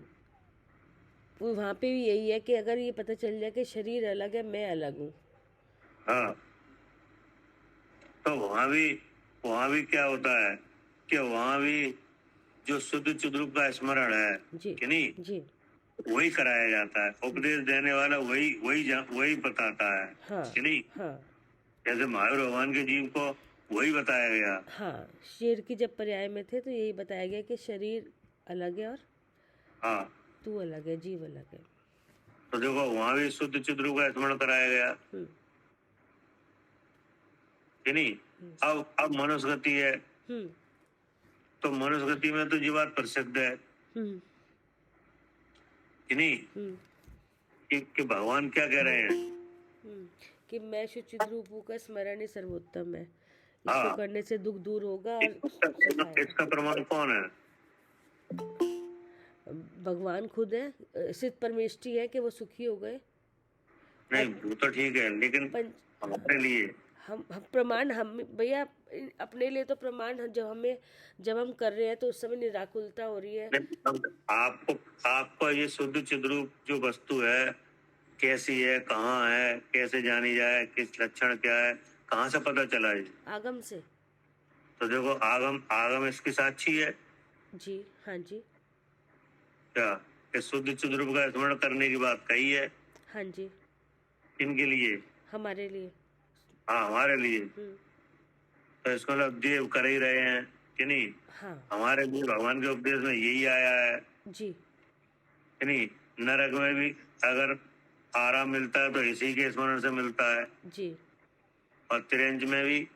वो वहाँ पे भी यही है कि अगर ये पता चल जाए कि शरीर अलग है, मैं अलग हूँ। हाँ, तो वहाँ भी क्या होता है कि वहाँ भी जो शुद्ध चिद रूप का स्मरण है, जी कि नहीं, जी। वही कराया जाता है। उपदेश देने वाला वही बताता है, हाँ कि नहीं। हाँ जैसे महावीर भगवान के जीव को वही बताया गया। हाँ, शेर की जब पर्याय में थे तो यही बताया गया कि शरीर अलग है और हाँ, तू अलग है, जीव अलग है। तो देखो वहां भी शुद्ध चित रूप का स्मरण कराया गया हम्म, कि नहीं। अब मनुष्य गति है, हम्म, तो मनुष्य गति में तो जीवात प्रसिद्ध है हम्म, कि नहीं। हम्म, कि भगवान क्या कह रहे हैं कि मैं शुचित रूप हूँ का स्मरण ही सर्वोत्तम है। इसको हाँ। करने से दुख दूर होगा और इसका प्रमाण कौन है? भगवान खुद है, सिद्ध परमेष्टि है कि वो सुखी हो गए। नहीं वो तो ठीक है, लेकिन हमारे लिए हम प्रमाण, हम भैया अपने लिए तो प्रमाण जब हम कर रहे हैं तो उस समय निराकुलता हो रही है। आपको ये शुद्ध चिद्रूप जो वस्तु है कैसी है, कहाँ है, कैसे जानी जाए, किस लक्षण क्या है, कहाँ से पता चला है? आगम से। तो देखो आगम इसकी साक्षी है जी हाँ जी। क्या इस शुद्ध चिद्रूप का स्मरण करने की बात कही है? हाँ जी। इनके लिए, हमारे लिए। हाँ हमारे लिए। तो इसको मतलब देव कर ही रहे हैं कि नहीं। हाँ। हमारे लिए भगवान के उपदेश में यही आया है जी कि नहीं। नरक में भी अगर आराम मिलता है तो इसी के स्मरण से मिलता है जी। और त्रिंज में भी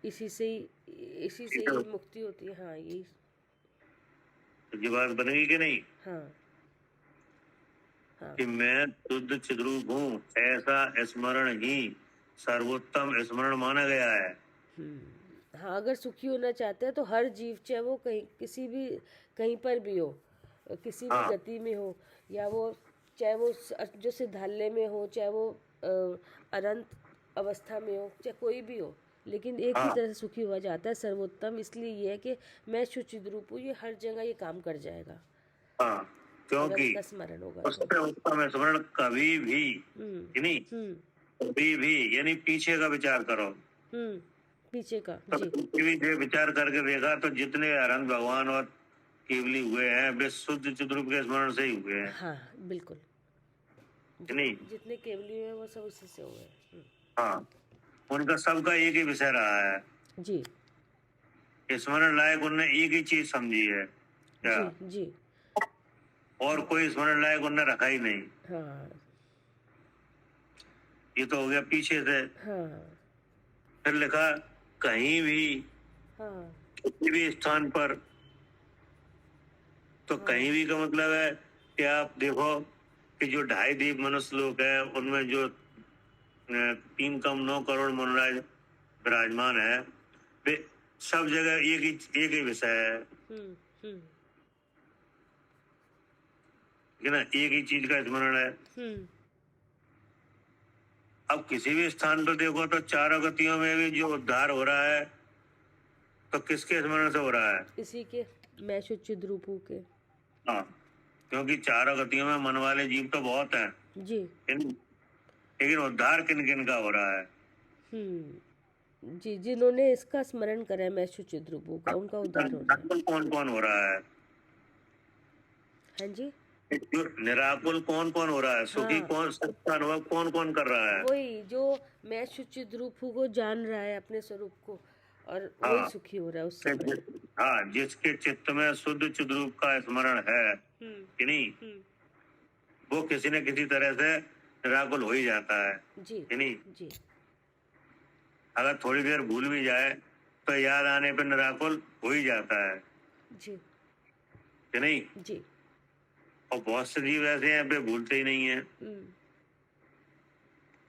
इसी से ही मुक्ति होती है। हाँ यही तो ये बात बनेगी कि नहीं। हाँ हाँ। कि मैं शुद्ध चिद्रूप हूँ, ऐसा स्मरण ही सर्वोत्तम स्मरण माना गया है। हाँ, अगर सुखी होना चाहते हैं तो हर जीव, चाहे वो कहीं पर भी हो, किसी भी गति में हो, या चाहे वो जो सिद्धालय में हो, चाहे वो अनंत अवस्था में हो, चाहे कोई भी हो, लेकिन एक ही तरह से सुखी हुआ जाता है। सर्वोत्तम इसलिए ये है कि मैं शुचित रूप हूँ, ये हर जगह ये काम कर जाएगा। हाँ, क्योंकि स्मरण होगा उससे उत्तम स्मरण कभी भी कि नहीं, कभी भी, यानी पीछे का विचार करो। पीछे का तो जी। भी जो विचार करके देखा तो जितने अरहंत भगवान और केवली हुए हैं वे शुद्ध चिद्रूप के स्मरण से ही हुए हैं। हाँ बिल्कुल, नहीं, जितने केवली हुए वो सब उसी से हुए हैं। हाँ, उनका सबका एक ही विषय रहा है जी। स्मरण लायक उनने एक ही चीज समझी है क्या? जी जी। और कोई स्मरण लायक उनने रखा ही नहीं। हाँ। ये तो हो गया पीछे से। हाँ। फिर लिखा कहीं भी, हाँ। किसी भी स्थान पर। तो कहीं भी का मतलब है कि आप देखो कि जो 2.5 दीप मनुष्य लोग है उनमें जो 3.9 करोड़ मनोराज विराजमान है, वे सब जगह एक ही विषय है कि ना, एक ही चीज का स्मरण है। अब किसी भी स्थान पर देखो तो चारों गतियों में भी जो उद्धार हो रहा है तो किसके स्मरण से हो रहा है? इसी के, मैं शुचित रूप हूँ के। हाँ, क्योंकि चारों गतियों में मन वाले जीव तो बहुत हैं जी, लेकिन उद्धार किन किन का हो रहा है? जी, जिन्होंने इसका स्मरण करा है मैं शुचित रूप हूँ का, उनका उद्धार हो रहा है। कौन कौन हो रहा है? हाँ जी, जो निराकुल कौन कौन हो रहा है? सुखी कौन, सबका अनुभव कौन कौन कर रहा है? वही जो मैं शुचित रूप हूँ को जान रहा है अपने स्वरूप को, और वही सुखी हो रहा है उस समय। हाँ, जिसके चित्त में शुद्ध चिद्रूप का स्मरण है कि नहीं, वो किसी न किसी तरह से निराकुल हो ही जाता है जी कि नहीं। जी। अगर थोड़ी देर भूल भी जाए तो याद आने पर निराकुल हो ही जाता है जी कि नहीं। जी। और बहुत से जीव ऐसे हैं वे भूलते ही नहीं है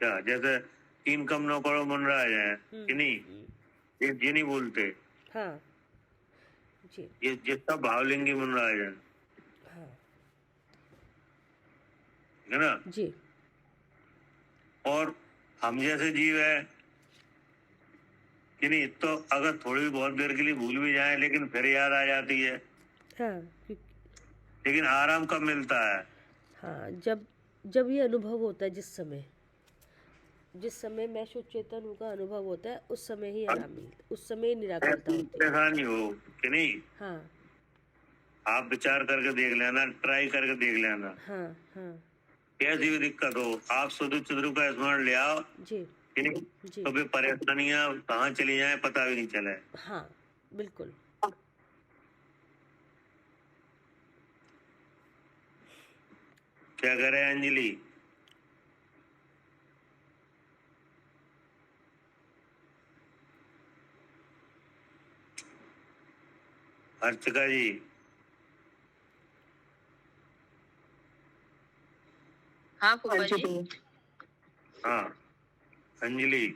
क्या, जैसे 3.9 करोड़ मनराज हैं कि नहीं, ये नहीं भूलते। हाँ जी। ये सब भावलिंगी मनराज है, हाँ है ना जी। और हम जैसे जीव है कि नहीं, तो अगर थोड़ी भी बहुत देर के लिए भूल भी जाए लेकिन फिर याद आ जाती है। हाँ, लेकिन आराम कब मिलता है? हाँ, जब ये अनुभव होता है, जिस समय मैं शुद्ध चेतन हूँ का अनुभव होता है, उस समय ही आराम मिलता है, उस समय ही निराकुलता होती है। ऐसा नहीं हो कि नहीं। हाँ, आप विचार करके देख लेना, ट्राई करके देख लेना। हाँ हाँ कैसी भी दिक्कत हो, आप शुद्ध चिद्रूप का स्मरण ले आओ, जी, कि नहीं? जी तो फिर परेशानियां कहाँ चली जाए पता भी नहीं चले। हाँ बिल्कुल। क्या करे अंजलि? अर्चका जी, हाँ फूफा हाँ जी। जी। हाँ अंजलि,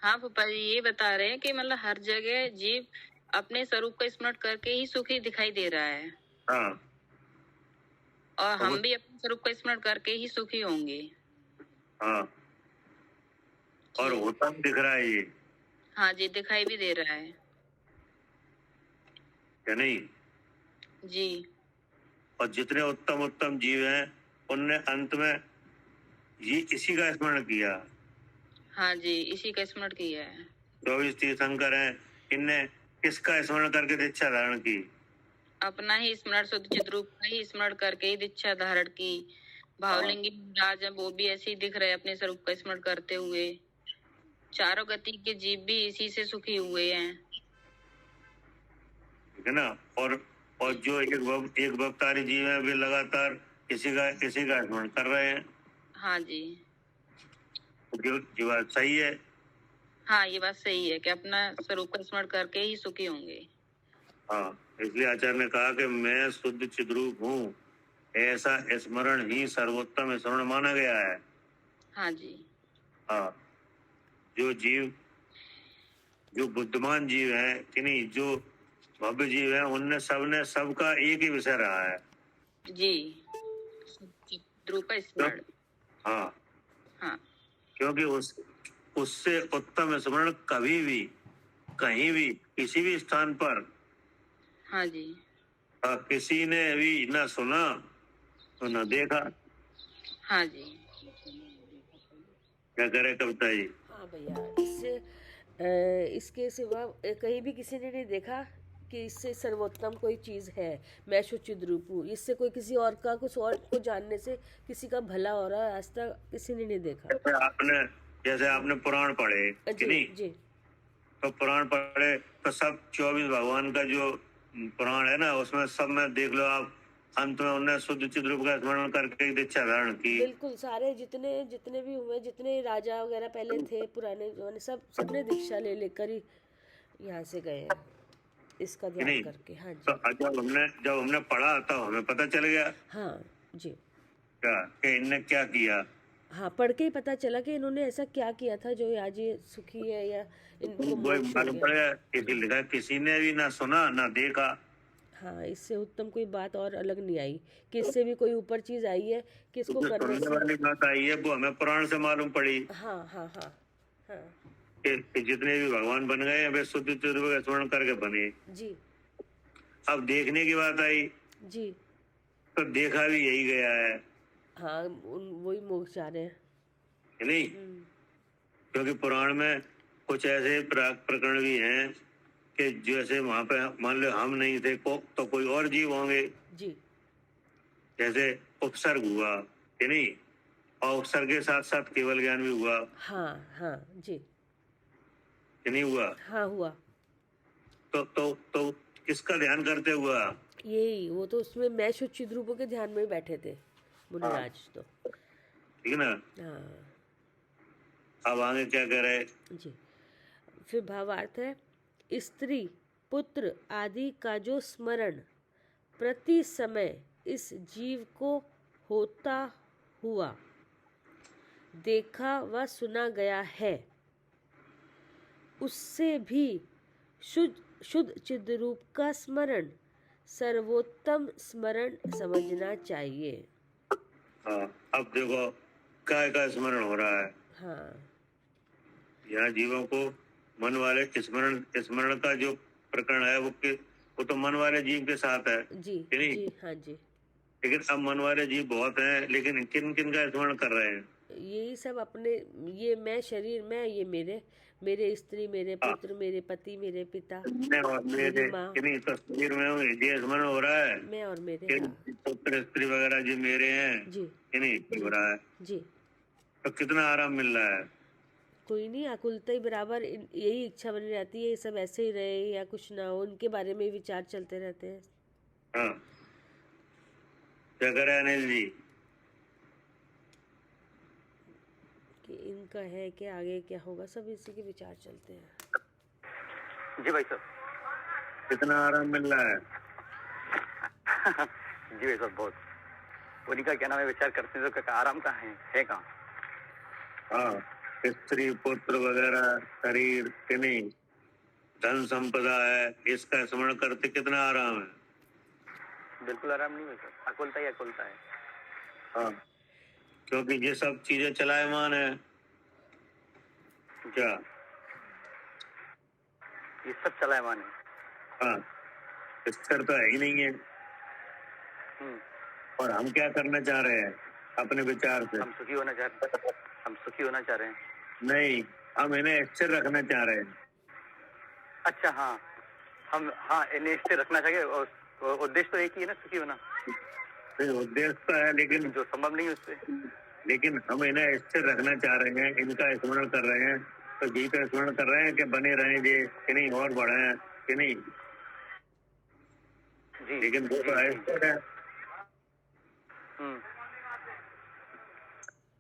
हाँ फूफा जी, ये बता रहे हैं कि मतलब हर जगह जीव अपने स्वरूप का स्मरण करके ही सुखी दिखाई दे रहा है, हाँ और तो हम भी अपने स्वरूप का स्मरण करके ही सुखी होंगे। हाँ, और जी होता भी दिख रहा है ये, हाँ जी, दिखाई भी दे रहा है। क्या नहीं? जी और जितने उत्तम उत्तम जीव हैं उनने अंत में ये इसी का स्मरण किया। हाँ जी, इसी का स्मरण किया है। 24 तीर्थंकर हैं, इनने किसका स्मरण करके दीक्षा धारण की? अपना ही स्मरण, शुद्ध चित रूप का ही स्मरण करके ही दीक्षा धारण की। भावलिंगी राज है, वो भी ऐसे ही दिख रहे हैं अपने स्वरूप का स्मरण करते हुए। चारों गति के जीव भी इसी से सुखी हुए हैं। ठीक है ना? और जो एक भक्तारी जीव है वे लगातार किसी का स्मरण कर रहे हैं। हाँ जी, जो जो बात सही है। हाँ ये बात सही है कि अपना स्वरूप का स्मरण करके ही सुखी होंगे। हाँ, इसलिए आचार्य ने कहा कि मैं शुद्ध चिद्रूप हूँ, ऐसा स्मरण ही सर्वोत्तम स्मरण माना गया है। हाँ जी हाँ, जो जीव, जो बुद्धिमान जीव है कि नहीं, जो भव्य जीव है, उनने सबने सबका एक ही विषय रहा है। जी, ध्रुव का स्मरण। हाँ, हाँ क्योंकि उससे उत्तम स्मरण कभी भी, कहीं भी, किसी भी स्थान पर हाँ जी किसी ने भी न सुना तो न देखा। हाँ जी क्या करे कविता जी? हाँ भैया, इसके सिवा कहीं भी किसी ने नहीं देखा कि इससे सर्वोत्तम कोई चीज़ है। मैं शुचित रूप हूँ, इससे कोई किसी और का, कुछ और को जानने से किसी का भला हो रहा है, आज तक किसी ने नहीं देखा। जैसे आपने पुराण पढ़े कि जी नहीं? जी तो पुराण पढ़े तो सब 24 भगवान का जो पुराण है ना, उसमें सब में देख लो आप, अंत में उन्होंने शुद्ध चित रूप का स्मरण करके दीक्षा धारण की। बिल्कुल, सारे जितने जितने भी हुए, जितने राजा वगैरह पहले थे पुराने जमाने, सबने दीक्षा ले लेकर ही यहाँ से गए हैं, इसका कि ध्यान नहीं? करके। हाँ तो जी जब हमने पढ़ा तो हमें पता चल गया हाँ जी क्या कि इनने क्या किया। हाँ, पढ़ के ही पता चला कि इन्होंने ऐसा क्या किया था जो आज ये सुखी है या इनको वही मोक्ष हो मालूम गया। पड़ेगा, इसी लिखा है, किसी ने भी ना सुना ना देखा। हाँ, इससे उत्तम कोई बात और अलग नहीं आई कि इससे भी कोई ऊपर चीज आई है कि इसको जो करने सुनने से। वाली बात आई है वो हमें पुराण से मालूम पड़ी हाँ हाँ हाँ हाँ कि जितने भी भगवान बन गए वे शुद्ध चित रूप का स्मरण करके बने। जी अब देखने की बात आई जी तो देखा भी यही गया है हाँ, वही मोक्ष जा रहे हैं। कि नहीं? क्योंकि पुराण में कुछ ऐसे प्रकरण भी हैं कि जैसे वहां पे मान लो हम नहीं थे तो कोई और जीव होंगे, जी जैसे उपसर्ग हुआ कि नहीं, और उपसर्ग के साथ साथ केवल ज्ञान भी हुआ हाँ हाँ जी कि नहीं हुआ? हाँ हुआ। तो किसका ध्यान करते हुआ? यही, वो तो उसमें मैं शुचित रूपों के ध्यान में ही बैठे थे मुनिराज तो। ठीक है ना? हाँ अब आगे क्या कह रहे? जी, फिर भावार्थ है, स्त्री पुत्र आदि का जो स्मरण प्रति समय इस जीव को होता हुआ देखा व सुना गया है, उससे भी शुद्ध चिद रूप का स्मरण सर्वोत्तम स्मरण समझना चाहिए। हाँ, अब देखो काय का स्मरण हो रहा है। हाँ यहाँ जीवों को मन वाले स्मरण का जो प्रकरण है वो तो मन वाले जीव के साथ है जी कि नहीं? जी हाँ जी, लेकिन अब मन वाले जीव बहुत हैं, लेकिन किन किन का स्मरण कर रहे हैं? यही सब अपने, ये मैं शरीर में, ये मेरे स्त्री, मेरे पुत्र, मेरे पति, मेरे पिता, मैं और मेरे मेरी माँ, कि नहीं, तस्वीर में ये स्मरण हो रहा है मैं और मेरे। कि हाँ पुत्र स्त्री वगैरह जो मेरे हैं जी कि नहीं हो रहा है। जी तो कितना आराम मिल रहा है? कोई नहीं, आकुलता ही बराबर यही इच्छा बनी रहती है, ये सब ऐसे ही रहे या कुछ ना हो, उनके बारे में ही विचार चलते रहते हैं। हाँ, क्या करे अनिल जी? कि इनका है कि आगे क्या होगा, सब इसी के विचार चलते हैं। जी भाई साहब। कितना आराम मिल रहा है? जी भाई साहब, बहुत। उन्हीं का क्या नाम है, विचार करते हैं तो क्या आराम कहाँ है कहाँ? हाँ, स्त्री पुत्र वगैरह, शरीर के नहीं, धन संपदा है, इसका स्मरण करते कितना आराम है। बिल्कुल आराम नहीं भाई साहब, अकुलता ही अकुलता है। हाँ, क्योंकि ये सब चीजें चलायमान है। क्या? ये सब चलायमान है। हाँ, स्थिर तो है ही नहीं है। और हम क्या करना चाह रहे हैं अपने विचार से? हम सुखी होना चाह रहे हैं। हम सुखी होना चाह रहे हैं। नहीं, हम इन्हें स्थिर रखना चाह रहे हैं। अच्छा, हाँ, हम इन्हें स्थिर रखना चाहिए, और उद्देश्य तो एक ही है ना, सुखी होना। नहीं, उद्देश्य तो है, लेकिन जो संभव नहीं है उससे। लेकिन हम इन्हें स्थिर रखना चाह रहे हैं, इनका स्मरण कर रहे हैं, तो जी का स्मरण कर रहे हैं कि बने रहें ये, कि नहीं और बढ़े कि नहीं। जी, लेकिन वो तो स्थिर है।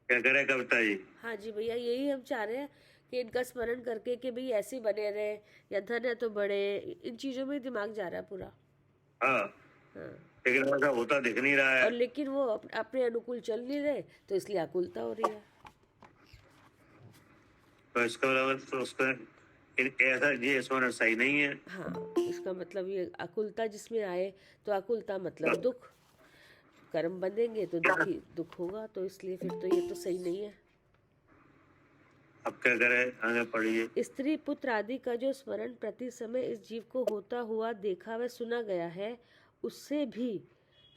क्या करे कविता जी? हाँ जी भैया, यही हम चाह रहे हैं कि इनका स्मरण करके कि भाई ऐसे बने रहे, या धन है तो बढ़े, इन चीजों में दिमाग जा रहा है पूरा। हाँ, हाँ, लेकिन ऐसा होता दिख नहीं रहा है। और लेकिन वो अपने अनुकूल चल नहीं रहे, तो इसलिए आकुलता हो रही है। तो इसका मतलब तो उसका ऐसा ये स्मरण सही नहीं है। हाँ, इसका मतलब ये आकुलता जिसमें आए, तो आकुलता मतलब दुख, कर्म बंधेंगे तो दुख होगा, तो इसलिए फिर तो ये तो सही नहीं है। अब क्या करे, आगे पढ़िए। स्त्री पुत्र आदि का जो स्मरण प्रति समय इस जीव को होता हुआ देखा व सुना गया है, उससे भी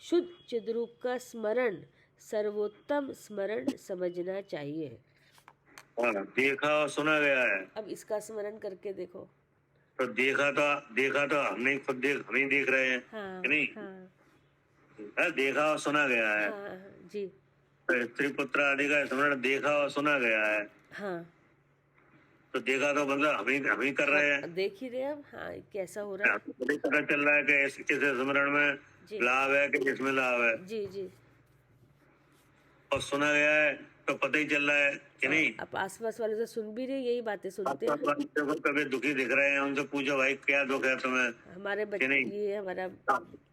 शुद्ध चिद्रूप का स्मरण सर्वोत्तम स्मरण समझना चाहिए। हाँ, देखा और सुना गया है। अब इसका स्मरण करके देखो। तो देखा तो हमने खुद हम ही देख रहे हैं। हाँ, कि नहीं? हाँ, देखा और सुना गया है। हाँ, जी, तो स्त्री पुत्र आदि का स्मरण देखा और सुना गया है। हाँ, तो देखा तो मतलब हम ही कर रहे हैं। देख ही रहे हम। हाँ, कैसा हो रहा है। पता चल रहा है कि इस स्मरण में जी, लाभ है कि इसमें लाभ है। जी, जी। और सुना गया है तो पता ही चल रहा है कि नहीं। अब आसपास वाले तो सुन भी रहे, यही बातें सुनते हैं। कभी दुखी दिख रहे हैं, उनसे पूछो भाई क्या दुख है तुम्हें। हमारे बच्चे, ये हमारा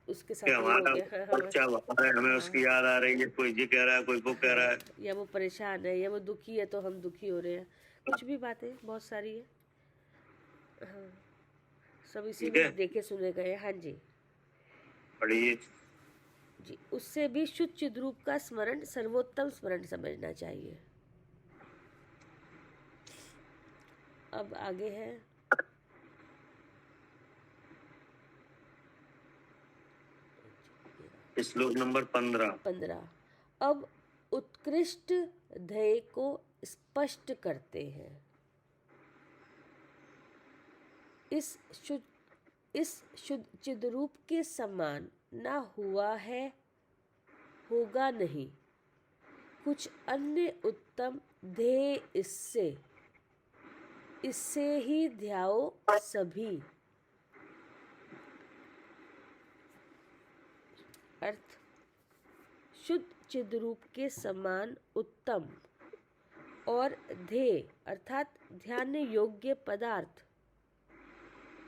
उसके साथ कि ये हो हमारा गया। बच्चा बाहर है, हमें उसकी याद आ रही है, कोई ये कह रहा है, कोई वो कह रहा है। या वो परेशान है, या वो दुखी है तो हम दुखी हो रहे हैं, कुछ भी बातें बहुत सारी है। हाँ, सब इसी ठीक है। में देखे सुने गए। हाँ जी, पढ़िए। जी। उससे भी शुद्ध चिद्रूप का स्मरण सर्वोत्तम स्मरण समझना चाहिए। अब आगे है श्लोक नंबर 15। अब उत्कृष्ट ध्येय को स्पष्ट करते हैं। इस शुद्ध चिद्रूप के समान ना हुआ है, होगा नहीं। कुछ अन्य उत्तम ध्येय इससे ही ध्याओ सभी। अर्थ, शुद्ध चिद्रूप के समान उत्तम और ध्येय अर्थात ध्यान योग्य पदार्थ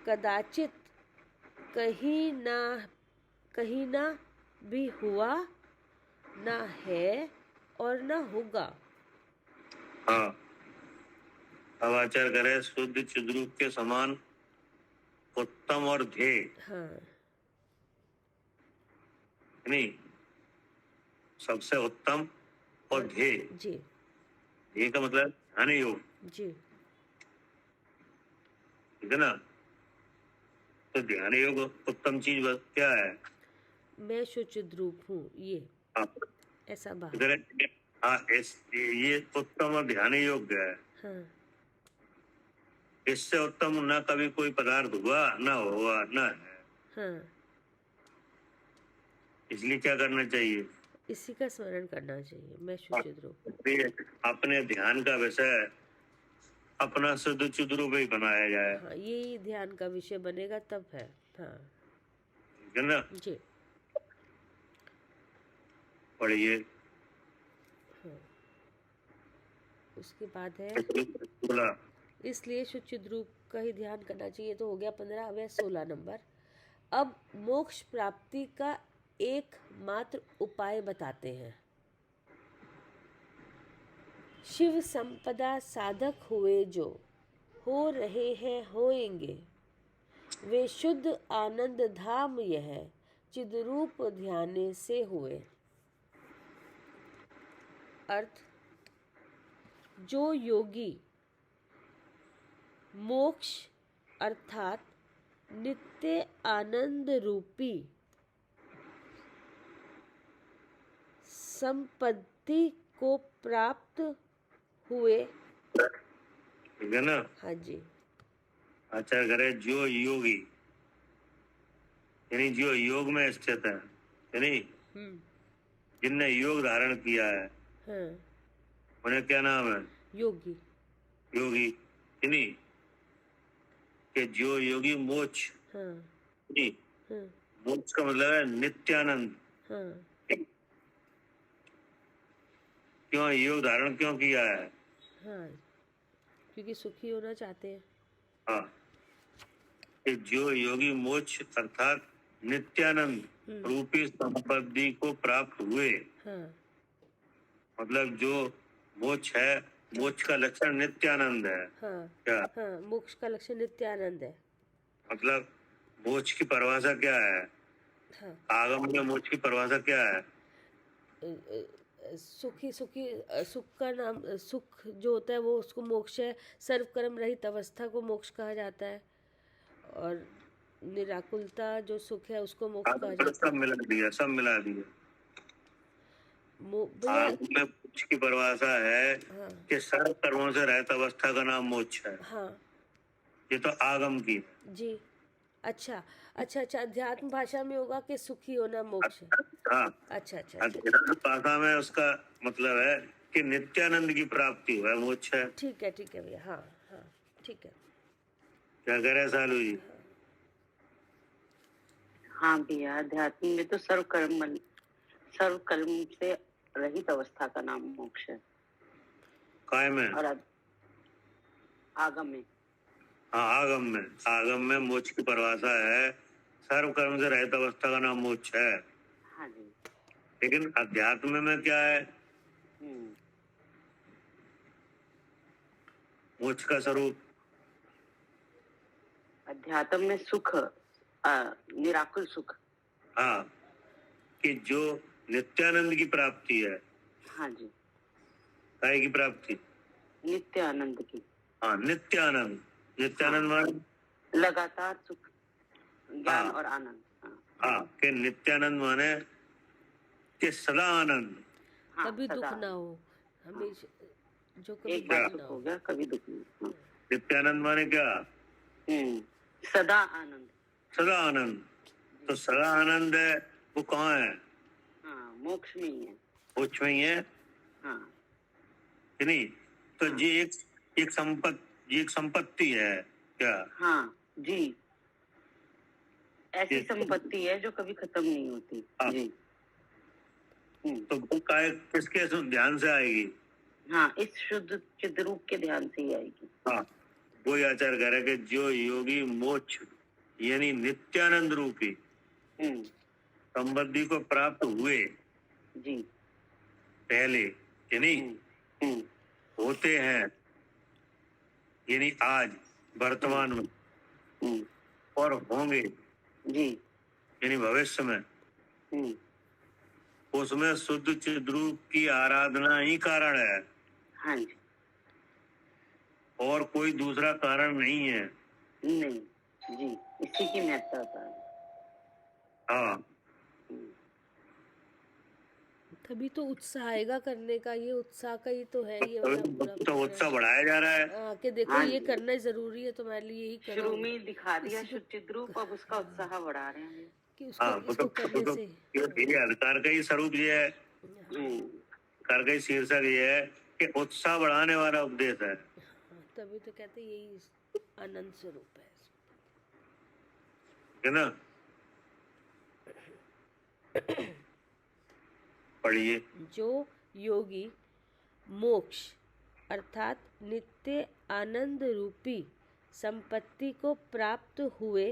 कदाचित कहीं ना भी हुआ, ना है और ना होगा। हाँ, अब आचार्य करे शुद्ध चिद्रूप के समान उत्तम और ध्येय। हाँ, नहीं, सबसे उत्तम और ध्येय। जी, ध्येय का मतलब ध्यान योग। जी, ठीक है ना। तो ध्यान योग उत्तम चीज क्या है? मैं शुद्ध चिद्रूप हूँ, ये हाँ, ऐसा बाहर। हाँ, ये उत्तम और ध्यान योग्य है। हाँ, इससे उत्तम ना कभी कोई पदार्थ हुआ, ना होगा, ना है। हाँ, इसलिए क्या करना चाहिए? इसी का स्मरण करना चाहिए। मैं शुद्ध चिद्रूप। अपने ध्यान का विषय अपना शुद्ध चिद रूप ही बनाया जाए, हाँ, यही ध्यान का विषय बनेगा तब है। हाँ है ना? जी। पढ़िए। हाँ, उसके बाद है बोला इसलिए शुचित रूप का ही ध्यान करना चाहिए। तो हो गया 15। अब है 16 नंबर। अब मोक्ष प्राप्ति का एकमात्र उपाय बताते हैं। शिव संपदा साधक हुए जो हो रहे हैं होएंगे, वे शुद्ध आनंद धाम यह चिद्रूप ध्याने से हुए। अर्थ, जो योगी मोक्ष अर्थात नित्य आनंद रूपी संपत्ति को प्राप्त हुए। ठीक है ना? हाँ जी। अच्छा करे जो योगी, यानी जो योग में स्थित है, यानी जिनने योग धारण किया है, हाँ, उन्हें क्या नाम है? योगी। योगी। यानी कि जो योगी मोक्ष, हाँ, यानी हाँ, मोक्ष का मतलब है नित्यानंद। हाँ, क्यों योग धारण क्यों किया है? हाँ, क्योंकि सुखी होना चाहते हैं। हाँ, कि जो योगी मोक्ष अर्थात नित्यानंद रूपी संपत्ति को प्राप्त हुए। हाँ, मतलब जो मोक्ष है, मोक्ष का लक्षण नित्यानंद है। हाँ, क्या? हाँ, मोक्ष का लक्ष्य नित्यानंद है। मतलब मोक्ष की परिभाषा क्या है? हाँ, आगम में मोक्ष की परिभाषा क्या है? सुखी सुखी सुख का नाम, सुख जो होता है वो उसको मोक्ष है। सर्व कर्म रहित अवस्था को मोक्ष कहा जाता है, और निराकुलता जो सुख है उसको मोक्ष कहा जाता सब मिला दिया, सब मिला दिया। भैया। आगम में मोक्ष की परिभाषा है हाँ, कि सर्व कर्मों से रहित अवस्था का नाम मोक्ष है। हाँ ये तो आगम की। जी। अच्छा अच्छा अच्छा, अध्यात्म भाषा में होगा कि सुखी होना मोक्ष है। हाँ, अच्छा अच्छा अच्छा, अध्यात्म भाषा में उसका मतलब है कि नित्यानंद की प्राप्ति हुआ मोक्ष है। ठीक है भैया। हाँ हाँ, ठीक है। क्या कह रहे सालू जी? हाँ भैया, अध्यात्म में तो सर्व कर्म से रहित अवस्था का नाम मोक्ष है। काय में? और आगम में। हाँ, आगम में मोक्ष की परिभाषा है सर्व कर्म से रहित अवस्था का नाम मोक्ष है। हाँ जी। लेकिन अध्यात्म में क्या है? मोक्ष का स्वरूप अध्यात्म में सुख, निराकुल सुख। हाँ, कि जो नित्यानंद की प्राप्ति है। हाँ जी। काय की प्राप्ति? नित्य आनंद की। हाँ, नित्यानंद। नित्यानंद माने लगातार सुख, ज्ञान और आनंद। हाँ, कि नित्यानंद माने कि सदा आनंद। हाँ, कभी दुख सदा। ना हो हमेशा, जो कभी एक बार दुख सुख ना हो हो। गया, कभी दुख नहीं। हाँ। नित्यानंद माने क्या? सदा आनंद। सदा आनंद। तो सदा आनंद है वो कहाँ है? हाँ, मोक्ष में ही है। मोक्ष में ही है। हाँ, कि नहीं? तो हाँ। ये एक संपत्ति है क्या? हाँ जी, ऐसी संपत्ति है जो कभी खत्म नहीं होती। हाँ। जी। तो वो काय किसके ध्यान से आएगी? हाँ, इस शुद्ध चिद रूप के ध्यान से ही आएगी। हाँ, वो आचार्य कह रहे कि जो योगी मोक्ष यानी नित्यानंद रूपी संपत्ति को प्राप्त हुए जी, पहले, यानी होते हैं, यानी आज वर्तमान में, और होंगे जी, यानी भविष्य में, उसमें शुद्ध चिद रूप की आराधना ही कारण है। हाँ जी। और कोई दूसरा कारण नहीं है। नहीं जी, इसी की महत्ता है। हाँ, तभी तो उत्साह आएगा करने का। ये उत्साह का ही तो है ये वाला पूरा तो उत्साह बढ़ाया जा रहा है। कि देखो हाँ ये जी। करना जरूरी है, तुम्हारे लिए यही करो। शुरू में ही दिखा दिया शुद्ध चिद रूप, अब उसका उत्साह बढ़ा रहे हैं। कि उसको, हाँ, वो इसको करने तो से ये अधिकार का ही स्वरूप ये है, अधिकार का ही शीर्षक ये है कि उत्साह बढ़ाने वाला उपदेश है। तभी तो कहते यही आनंद स्वरूप है ना। पढ़िए। जो योगी मोक्ष अर्थात नित्य आनंद रूपी संपत्ति को प्राप्त हुए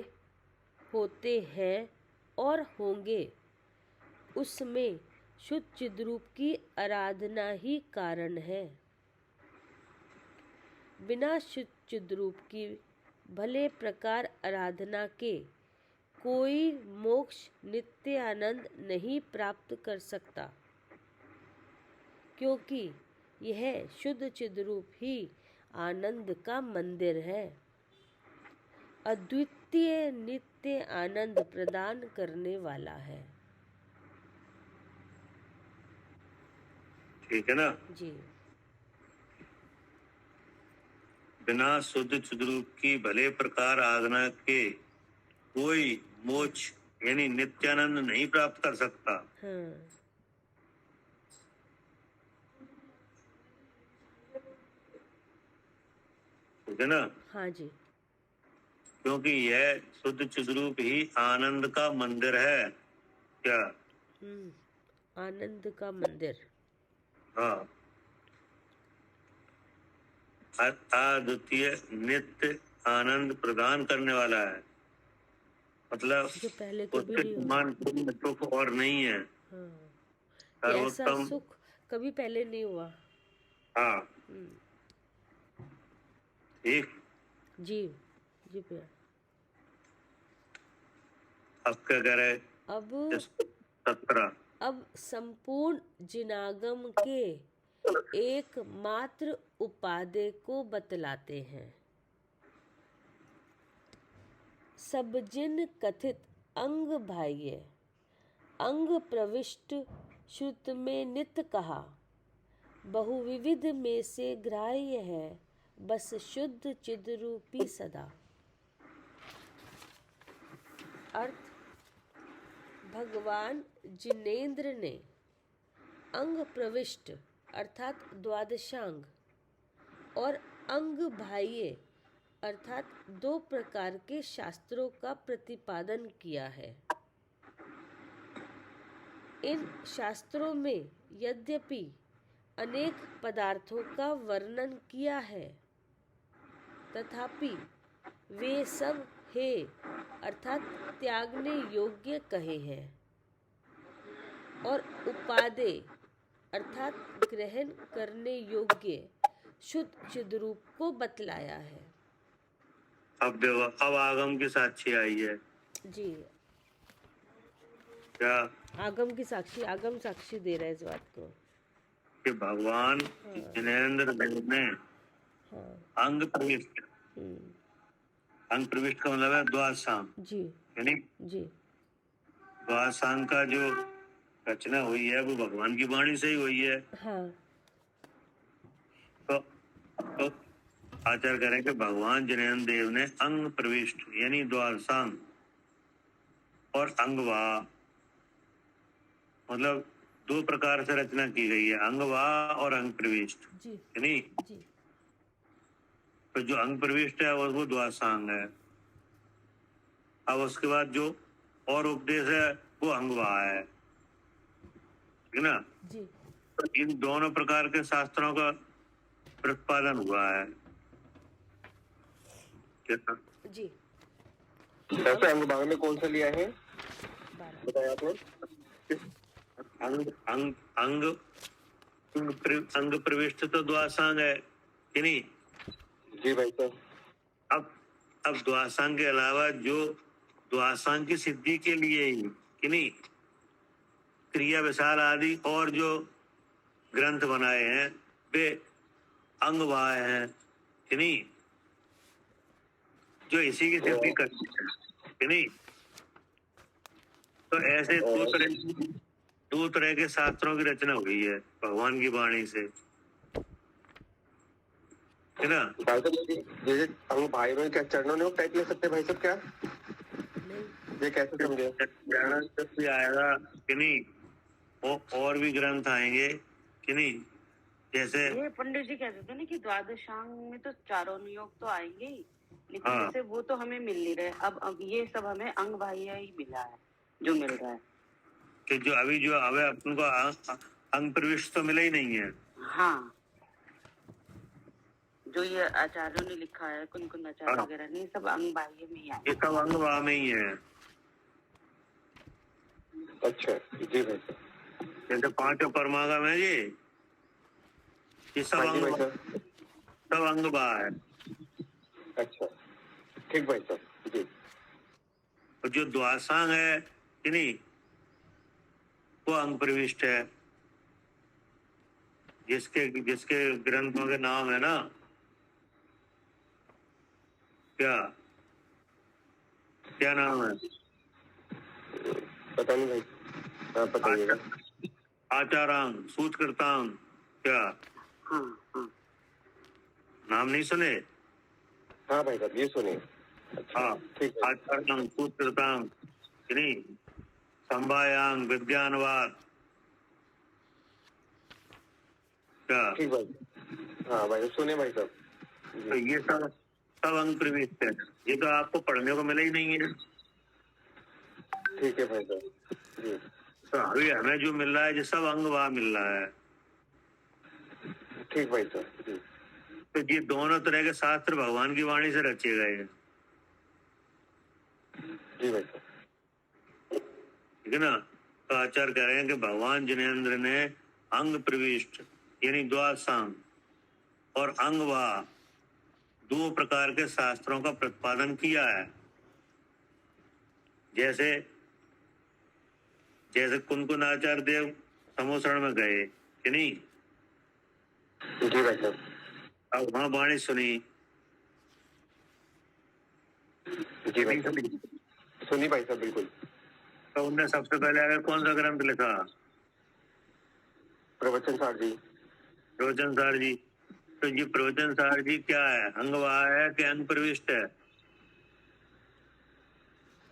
होते हैं और होंगे, उसमें शुद्ध चिद्रूप की आराधना ही कारण है। बिना शुद्ध चिद्रूप की भले प्रकार आराधना के कोई मोक्ष नित्य आनंद नहीं प्राप्त कर सकता, क्योंकि यह शुद्ध चिद्रूप ही आनंद का मंदिर है, अद्वितीय नित्य आनंद प्रदान करने वाला है। ठीक है ना जी। बिना शुद्ध चिद्रूप की भले प्रकार आराधना के कोई मोक्ष यानी नित्यानंद नहीं प्राप्त कर सकता। हाँ। ठीक है ना। हाँ जी। क्योंकि यह शुद्ध चिद्रूप ही आनंद का मंदिर है। क्या? आनंद का मंदिर। हाँ, अद्वितीय नित्य आनंद प्रदान करने वाला है, मतलब जो पहले कभी उसके नहीं हुआ। समान कोई सुख और नहीं है। हाँ। ऐसा सर्वोत्तम सुख कभी पहले नहीं हुआ। हाँ ठीक। जी जी भैया। अब क्या कह रहे? अब 17। अब संपूर्ण जिनागम के एकमात्र उपादेय को बतलाते हैं। सब जिन कथित अंग बाह्य अंग प्रविष्ट श्रुत में नित कहा, बहुविविध में से ग्राह्य है बस शुद्ध चिद्रूपी सदा। अर्थ, भगवान जिनेंद्र ने अंग प्रविष्ट अर्थात द्वादशांग और अंग बाह्य अर्थात 2 प्रकार के शास्त्रों का प्रतिपादन किया है। इन शास्त्रों में यद्यपि अनेक पदार्थों का वर्णन किया है, तथापि वे सब हे अर्थात त्यागने योग्य कहे हैं और उपादेय अर्थात ग्रहण करने योग्य शुद्ध चिद्रूप को बतलाया है। अब देखो, अब आगम की साक्षी आई है। जी। क्या? आगम की साक्षी, आगम साक्षी दे रहा है इस बात को कि भगवान जिनेंद्र देव ने अंग प्रविष्ट, अंग प्रविष्ट का मतलब है द्वादशांग। जी यानी जी। द्वादशांग का जो रचना हुई है वो भगवान की वाणी से ही हुई है। हाँ। तो आचार्य कह रहे हैं कि भगवान जिनेंद्र देव ने अंग प्रविष्ट यानी द्वादशांग और अंगवाह मतलब 2 प्रकार से रचना की गई है, अंगवाह और अंग प्रविष्ट। यानी तो जो अंग प्रविष्ट है वो द्वादशांग है। अब उसके बाद जो और उपदेश है वो अंगवाह है, ठीक ना जी। तो इन दोनों प्रकार के शास्त्रों का प्रतिपादन हुआ है। क्या? जी। ऐसे अंग भाग में कौन सा लिया है 12। बताया आपने? अंग अंग अंग अंग प्रविष्ट तो द्वादशांग है कि नहीं? जी भाई साहब। अब द्वादशांग के अलावा जो द्वादशांग की सिद्धि के लिए ही कि नहीं क्रिया विशाल आदि और जो ग्रंथ बनाए हैं वे अंगवाह हैं कि नहीं, जो इसी की सिद्धि करते हैं कि नहीं। तो ऐसे 2 तरह के शास्त्रों की रचना हुई है भगवान की वाणी से, है ना। भाई साहब ये अंग भाई में क्या चरणों ने टाइप ले सकते भाई साहब? क्या ये कैसे समझे? जब भी आएगा कि नहीं और भी ग्रंथ आएंगे कि नहीं, जैसे ये पंडित जी कहते थे ना कि द्वादशांग में तो चारों नियोग तो आएंगे ही, लेकिन हाँ। जैसे वो तो हमें मिल नहीं रहे। अब ये सब हमें अंग बाह्य ही मिला है, जो मिल रहा है। कि जो अभी अपन को अंग प्रविष्ट तो मिला ही नहीं है। हाँ, जो ये आचार्यों ने लिखा है, कुन आचार्य हाँ। वगैरह ने, सब अंग बाह्य में ही आए। ये सब अंग वाह में ही है। अच्छा जी भाई साहब। जैसे 5 परमागम है ये सब हाँ जी भाई अंग साहब। सब अंग वाह है। अच्छा ठीक भाई साहब जी। और जो द्वासांग है कि नहीं, वो अंग प्रविष्ट है। जिसके जिसके ग्रंथों के नाम है ना, क्या क्या नाम है? पता नहीं भाई, आप बताइएगा। आचारांग, सूतकृतांग, क्या हाँ हाँ नाम नहीं सुने? हाँ भाई साहब ये सुनिए। अच्छा हाँ, ठीक है। आचारांग, सूतकृतांग कि नहीं, संभायांग, विज्ञानवाद, क्या ठीक भाई। हाँ भाई सुनिए भाई साहब तो जी। ये सब सब अंग प्रविष्ट है। ये तो आपको पढ़ने को मिला ही नहीं है। ठीक है भाई साहब जी। तो अभी हमें जो मिल रहा है, ये सब अंग वाह मिल रहा है। ठीक भाई साहब जी। तो ये दोनों तरह के शास्त्र भगवान की वाणी से रचे गए। जी भाई साहब। ठीक है ना? तो आचार्य कह रहे हैं कि भगवान जिनेंद्र ने अंग प्रविष्ट यानी द्वादशांग और अंग वाह 2 प्रकार के शास्त्रों का प्रतिपादन किया है। जैसे जैसे कुनकुनाचार्य देव समोसरण में गए कि नहीं, जी भाई साहब। अब वहां वाणी सुनी। जी भाई साहब सुनी भाई साहब बिल्कुल। तो उनने सबसे पहले आगे कौन सा ग्रंथ लिखा? प्रवचन सार जी। प्रवचन सार जी। तो ये प्रवचन सार जी क्या है, अंग वाह है कि अंग प्रविष्ट है?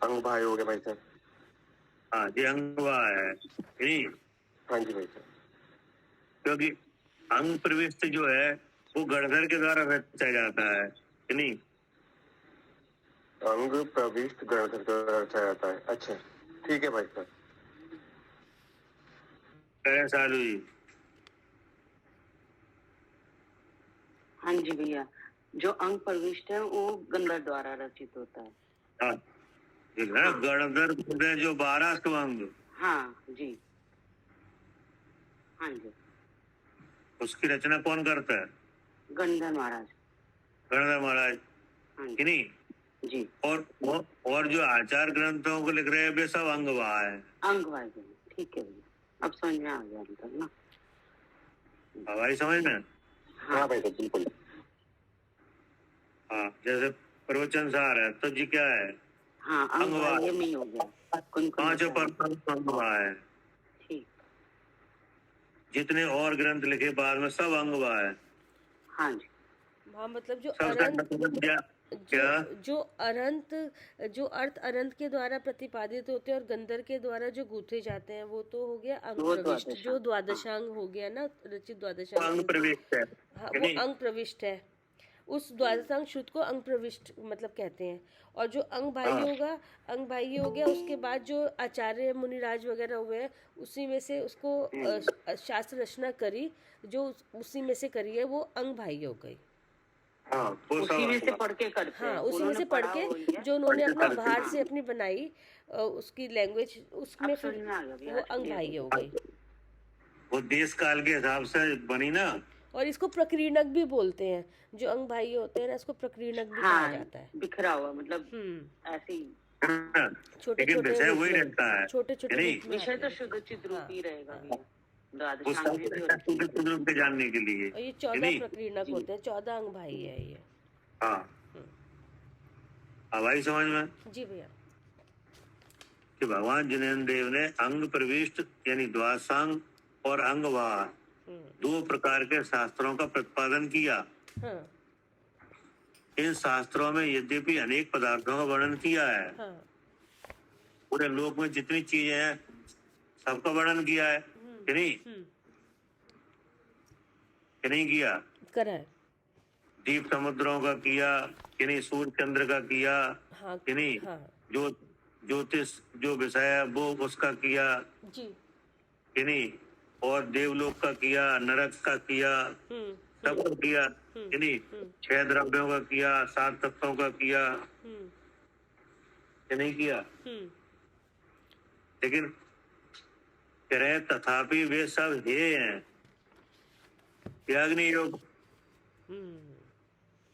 अंग भाई हो गया भाई साहब। हाँ, ये अंग वाह है नहीं, हाँ जी भाई साहब। क्योंकि अंग प्रविष्ट जो है वो गणधर के द्वारा रचा जाता है कि नहीं। अंग प्रविष्ट गणधर द्वारा रचा जाता है। अच्छा ठीक है भाई साहब। कहे सालू जी? हाँ जी भैया, जो अंग प्रविष्ट है वो गंधर्व द्वारा रचित होता है। हाँ, गणधर में जो 12 अंग, हाँ जी, हाँ जी, उसकी रचना कौन करता है? गंधर्व महाराज। गणधर महाराज हाँ कि नहीं। जी। और जो आचार ग्रंथों को लिख रहे हैं वे सब अंग वाह है। अंग वाहिनी, ठीक है भैया, अब समझ में आ गया अंतर ना। हमारी समझ में। हाँ भाई साहब बिल्कुल। हाँ, जैसे प्रवचन सार है तो जी क्या है? हाँ, अंग वाह्य में ही हो गया। 5 अंग वाह है। ठीक। जितने और ग्रंथ लिखे बाद में सब अंग वाह है। हाँ जी। हाँ, मतलब जो सबका अरंत मतलब क्या? जो अर्थ अनंत के द्वारा प्रतिपादित होते हैं और गंधर के द्वारा जो गूथे जाते हैं, वो तो हो गया अंग वो प्रविष्ट। द्वादशांग। जो द्वादशांग हो गया ना, रचित वो द्वादशांग अंग प्रविष्ट है हाँ, कि वो नहीं? अंग प्रविष्ट है। उस द्वादशांग शुद्ध को अंग प्रविष्ट मतलब कहते हैं। और जो अंग बाह्य हाँ। होगा, अंग बाह्य हो गया, उसके बाद जो आचार्य मुनिराज वगैरह हुए हैं, उसी में से उसको शास्त्र रचना करी, जो उसी में से करी है, वो अंग बाह्य हो गई। हाँ, वो उसी में सब से पढ़ के करते हैं। हाँ, उसी में उन्होंने से पढ़ पढ़ा हुआ ही के है। जो उन्होंने अपना करके बाहर हाँ। से अपनी बनाई उसकी लैंग्वेज, उसमें अब समझ फिर में आ गया भैया, वो आज अंग clear बाह्य हो हो गया। गई। वो देश काल के हिसाब से बनी ना। और इसको प्रकीर्णक भी बोलते हैं। जो अंग बाह्य होते हैं ना, इसको प्रकीर्णक भी कहा हाँ, जाता है। बिखरा हुआ मतलब ऐसे ही। छोटे लेकिन छोटे विषय रूप वही में, रहता है छोटे छोटे नहीं? रूप में विषय आते तो हैं। शुद्ध चित रूप ही रहेगा भैया। वो द्वादशांग सब में भी और शुद्ध रूप से जानने के लिए और ये कि 14 नहीं? प्रकीर्णक होते हैं, 14 अंग बाह्य है ये। हाँ, हवाई समझ में जी भैया। कि भगवान जिनेंद्र देव ने अंग प्रविष्ट यानी द्वादशांग और अंग वाह 2 प्रकार के शास्त्रों का प्रतिपादन किया। हाँ इन शास्त्रों में यद्यपि अनेक पदार्थों का वर्णन किया है, हाँ पूरे लोक में जितनी चीजें हैं सबका वर्णन किया है कि नहीं? कि नहीं किया? करा है। दीप समुद्रों का किया कि नहीं? सूर्य चंद्र का किया हाँ कि नहीं? हाँ जो ज्योतिष जो विषय है वो उसका किया जी। कि नहीं? और देवलोक का किया, नरक का किया, सब कुछ किया कि नहीं? 6 द्रव्यों का किया, 7 तत्वों का किया कि नहीं किया? लेकिन कह रहे हैं, तथापि वे सब हे हैं त्याग्नि योग।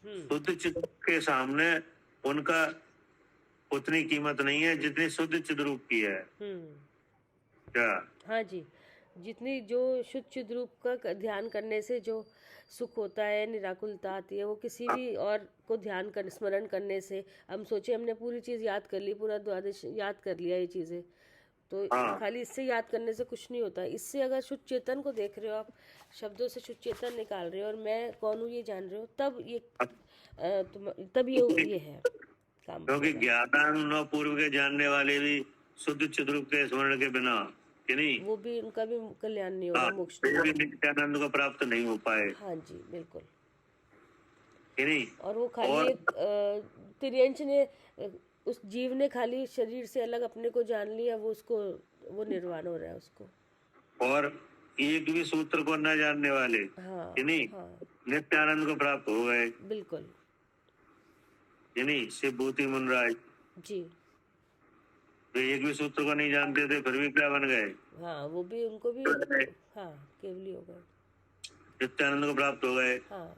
शुद्ध चित्त के सामने उनका उतनी कीमत नहीं है जितनी शुद्ध चित्त रूप की है। क्या? हाँ जी, जितनी जो शुद्ध चिद्ध रूप का ध्यान करने से जो सुख होता है, निराकुलता आती है, वो किसी भी और को ध्यान कर स्मरण करने से, हम सोचे हमने पूरी चीज़ याद कर ली, पूरा द्वादश याद कर लिया ये चीज़ें, तो खाली इससे याद करने से कुछ नहीं होता। इससे अगर शुद्ध चेतन को देख रहे हो आप, शब्दों से शुद्ध चेतन निकाल रहे हो और मैं कौन हूँ ये जान रहे हो, तब ये तब ये है काम। क्योंकि ज्ञानान पूर्व के जानने वाले भी शुद्ध चित्त रूप के स्मरण के बिना कि नहीं, वो भी उनका भी कल्याण नहीं होगा, मोक्ष वे भी नित्यानंद को प्राप्त नहीं हो पाए। हाँ जी बिल्कुल। कि नहीं? और वो खाली एक तिर्यंच ने, उस जीव ने खाली शरीर से अलग अपने को जान लिया, वो उसको वो निर्वाण हो रहा है उसको। और एक भी सूत्र को न जानने वाले हाँ कि नहीं, हाँ नित्यानंद को प्राप्त हो गए। बिल्कुल कि नहीं? शिवभूति मुनराज जी। वे एक भी सूत्र को नहीं जानते थे, फिर भी क्या बन गए? हाँ वो भी, उनको भी हाँ केवली हो गए, नित्यानंद को प्राप्त हो गए। हाँ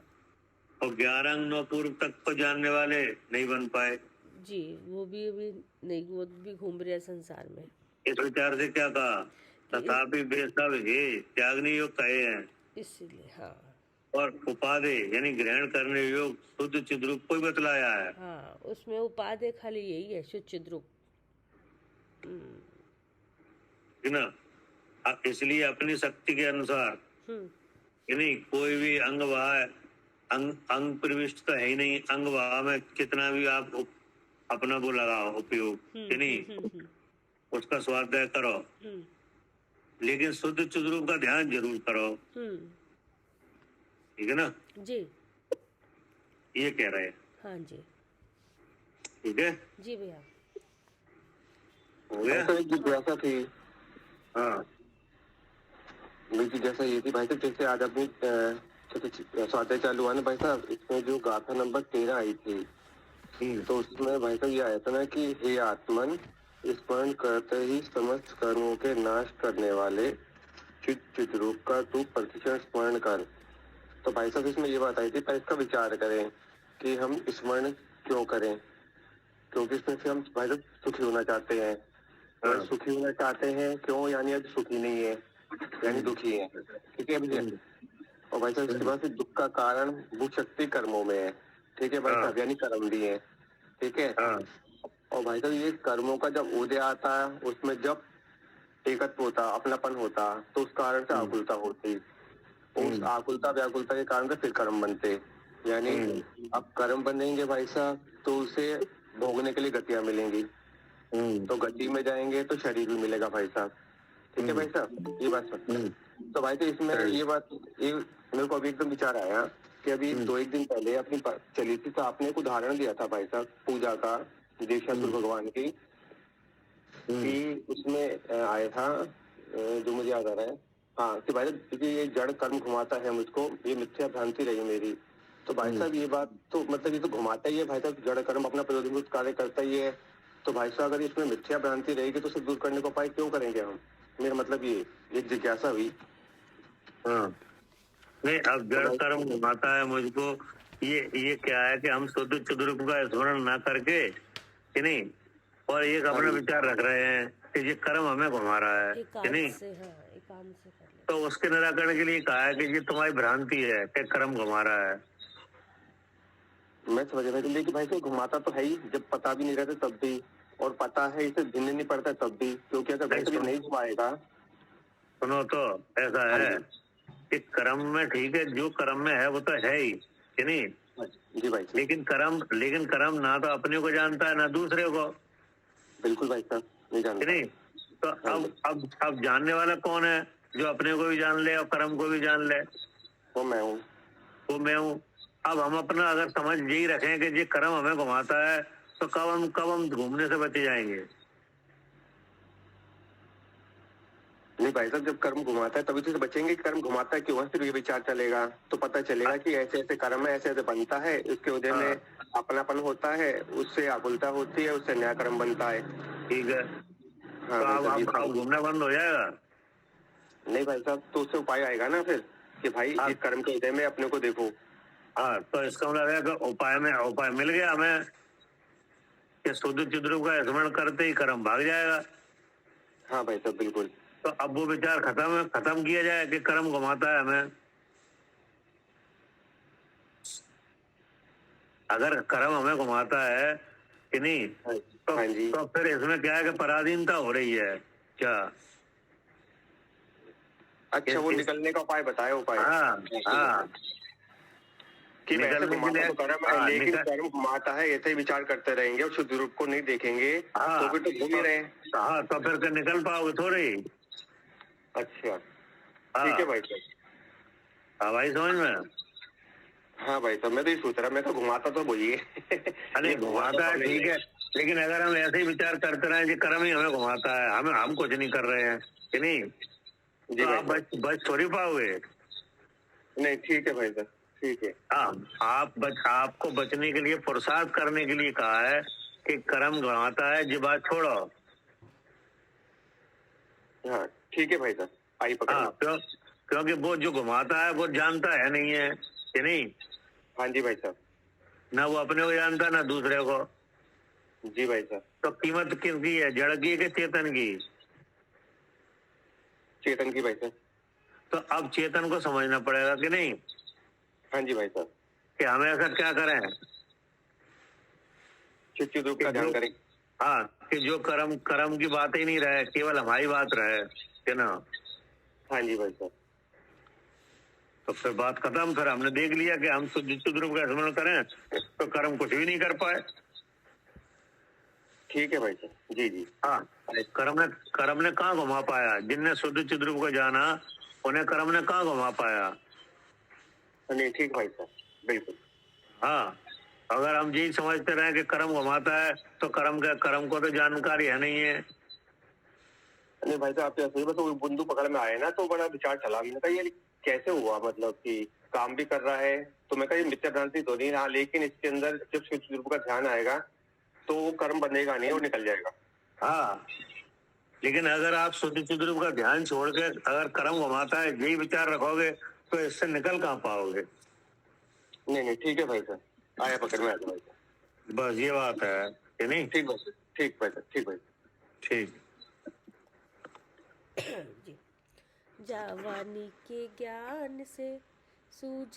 और 11 अंग 9 पूर्व तक को जानने वाले नहीं बन पाए जी, वो भी अभी नहीं, वो भी घूम रहे हैं संसार में। इस विचार से क्या कहा? तथापि वे सब हे त्यागनी योग कहे हैं। इसीलिए हाँ और उपाधे यानी ग्रहण करने योग शुद्ध चिद्ध रूप को ही बतलाया है। हाँ, उसमें उपाधि खाली यही है, शुद्ध चिद्ध रूप। है ना? अब इसलिए अपनी शक्ति के अनुसार कि नहीं, कोई भी अंग वहा अंग प्रविष्ट तो है ही नहीं, अंग वहा में कितना भी आप अपना वो लगाओ उपयोग कि नहीं, उसका स्वाध्याय करो, लेकिन शुद्ध चिद्ध रूप का ध्यान जरूर करो। ठीक है ना जी? ये कह रहे हैं। हाँ जी ठीक है जी भैया। हो गया? ऐसा एक जिज्ञासा थी। हाँ मेरी जिज्ञासा ये थी भाई साहब, जैसे आज अपनी स्वाध्याय चालू हुआ ना भाई साहब, इसमें जो गाथा नंबर 13 आई थी, तो उसमें भाई साहब ये आया था ना कि हे आत्मन, स्मरण करते ही समस्त कर्मों के नाश करने वाले चित्त रूप का तू प्रतिक्षण स्मरण कर। तो भाई साहब इसमें ये बात आई थी, पर इसका विचार करें कि हम स्मरण क्यों करें, क्योंकि इसमें से हम भाई साहब सुखी होना चाहते हैं। और सुखी होना चाहते हैं क्यों, यानी अब सुखी नहीं है, यानी दुखी है। ठीक है भैया? और भाई साहब इसके बाद से दुख का कारण भूत शक्ति कर्मों में है। ठीक है भाई साहब, यानी कर्म भी है। ठीक है? और भाई साहब ये कर्मों का जब उदय आता है, उसमें जब एकत्व होता, अपनापन होता, तो उस कारण से आकुलता होती। उस आकुलता व्याकुलता के कारण से फिर कर्म बनते, यानी अब कर्म बनेंगे भाई साहब तो उसे भोगने के लिए गतियां मिलेंगी, तो गति में जाएंगे तो शरीर भी मिलेगा भाई साहब। ठीक है भाई साहब, ये बात सुन। तो भाई साहब इसमें ये बात, ये मेरे को अभी एकदम विचार आया कि अभी 2-1 दिन पहले अपनी चली थी, तो आपने एक उदाहरण दिया था भाई साहब पूजा का, देशासुर भगवान की, कि उसमें आया था, जो मुझे याद आ रहा है, हाँ, कि भाई साहब ये जड़ कर्म घुमाता है मुझको, ये मिथ्या भ्रांति रही मेरी। तो भाई साहब ये बात तो मतलब ये तो घुमाता ही है भाई साहब, जड़ कर्म अपना प्रयोजनभूत कार्य करता ही है। तो भाई साहब अगर इसमें मिथ्या भ्रांति रहेगी तो उसे दूर करने को उपाय क्यों करेंगे हम? मेरा मतलब ये एक जिज्ञासा हुई। नहीं, अब जड़ कर्म घुमाता है मुझको, ये क्या है कि हम शुद्ध चिद्ध रूप का स्मरण ना करके कि नहीं, और एक अपना विचार रख रहे हैं कि ये कर्म हमें घुमा रहा है कि नहीं, तो उसके निराकरण के लिए कहा है कि ये तुम्हारी भ्रांति है कि कर्म घुमा रहा है। मैं समझ रहा हूँ, लेकिन भाई साहब घुमाता तो है ही, जब पता भी नहीं रहता तब भी, और पता है इसे भिन्न नहीं पड़ता तब भी, क्योंकि अगर भाई नहीं घुमाएगा। सुनो तो ऐसा है कि कर्म में, ठीक है, जो कर्म में है वो तो है ही कि नहीं जी भाई साहब, लेकिन कर्म ना तो अपने को जानता है ना दूसरे को। बिल्कुल भाई साहब, नहीं जानता। नहीं, तो अब जानने वाला कौन है? जो अपने को भी जान ले और कर्म को भी जान ले। वो मैं हूँ। वो मैं हूँ। अब हम अपना अगर समझ यही रखें कि ये कर्म हमें घुमाता है, तो कब हम घूमने से बचे जाएंगे। नहीं भाई साहब, जब कर्म घुमाता है तभी तो बचेंगे। कर्म घुमाता है क्यों है, फिर ये विचार चलेगा तो पता चलेगा कि ऐसे ऐसे कर्म है, ऐसे ऐसे बनता है, इसके उदय में अपनापन होता है, उससे आकुलता होती है, उससे नया कर्म बनता है। ठीक है, हाँ तो भाई अब साहब, ये आप घूमना बंद हो जाएगा। नहीं भाई साहब, तो उससे उपाय आएगा ना फिर कि भाई इस कर्म के उदय में अपने को देखो। हाँ, तो इसका मतलब है कि उपाय मिल गया हमें कि शुद्ध चिद्रूप का स्मरण करते ही कर्म भाग जाएगा। हाँ भाई साहब, बिल्कुल। तो अब वो विचार खत्म किया जाए कि कर्म घुमाता है हमें। अगर कर्म हमें घुमाता है कि नहीं, तो, हाँ जी। तो फिर इसमें क्या है कि पराधीनता हो रही है क्या। अच्छा, वो निकलने का उपाय बताया, उपाय। हाँ, कि वैसे निकलने के घुमाता लिए तो कर्म है, लेकिन कर्म घुमाता है ऐसे ही विचार करते रहेंगे और शुद्ध रूप को नहीं देखेंगे तो फिर तो घूम ही रहे। हाँ, तो फिर निकल पाओगे थोड़ी। अच्छा, ठीक है भाई साहब। हाँ भाई, समझ में। हाँ भाई साहब, मैं तो ये सोच रहा, मैं तो घुमाता तो वही है। अरे घुमाता है, ठीक है, लेकिन अगर हम ऐसे ही विचार करते रहे कि कर्म ही हमें घुमाता है, हम कुछ नहीं कर रहे हैं कि नहीं, तो आप बच थोड़ी पाओगे। नहीं, ठीक है भाई साहब, ठीक है। आपको बचने के लिए, पुरुषार्थ करने के लिए कहा है कि कर्म घुमाता है, ये बात छोड़ो। हाँ, ठीक है भाई साहब, आई पकड़। हाँ, क्योंकि वो जो घुमाता है वो जानता है नहीं है कि नहीं। हाँ जी भाई साहब। ना वो अपने को जानता, ना दूसरे को। जी भाई साहब। तो कीमत किसकी है, जड़ की कि चेतन की? चेतन की भाई साहब। तो अब चेतन को समझना पड़ेगा कि नहीं। हाँ जी भाई साहब। कि हमें ऐसा क्या करें, चित्त रूप का ध्यान करें। हाँ, कि जो कर्म की बात ही नहीं रहे, केवल हमारी बात रहे, कि ना। हाँ जी भाई साहब। तो फिर बात खत्म। फिर हमने देख लिया कि हम शुद्ध रूप का स्मरण करें तो कर्म कुछ भी नहीं कर पाए। ठीक है भाई साहब, जी जी। हाँ, कर्म ने कहाँ घुमा पाया? जिनने शुद्ध चिद्ध रूप को जाना, उन्हें कर्म ने कहाँ घुमा पाया? नहीं, ठीक भाई साहब, बिल्कुल। हाँ, अगर हम यही समझते रहे कि कर्म घुमाता है, तो कर्म को तो जानकारी है नहीं है। नहीं भाई साहब, आप ऐसे ही बस वो बुंदू पकड़ में आए ना, तो बड़ा विचार चला। मैंने कहा ये कैसे हुआ, मतलब कि काम भी कर रहा है, तो मैं कहा ये मिथ्या भ्रांति तो नहीं रहा, लेकिन इसके अंदर जब शुद्ध रूप का ध्यान आएगा तो वो कर्म बनेगा नहीं, वो निकल जाएगा। हाँ, लेकिन अगर आप शुद्ध चिद्ध रूप का ध्यान छोड़ के अगर कर्म घुमाता है यही विचार रखोगे, तो इससे निकल कहाँ पाओगे। नहीं, ठीक है भाई साहब, आया पकड़ में आया भाई साहब। बस ये बात है कि नहीं। ठीक भाई साहब, ठीक भाई साहब, ठीक भाई। ठीक। जी। जवानी के ज्ञान से सूझ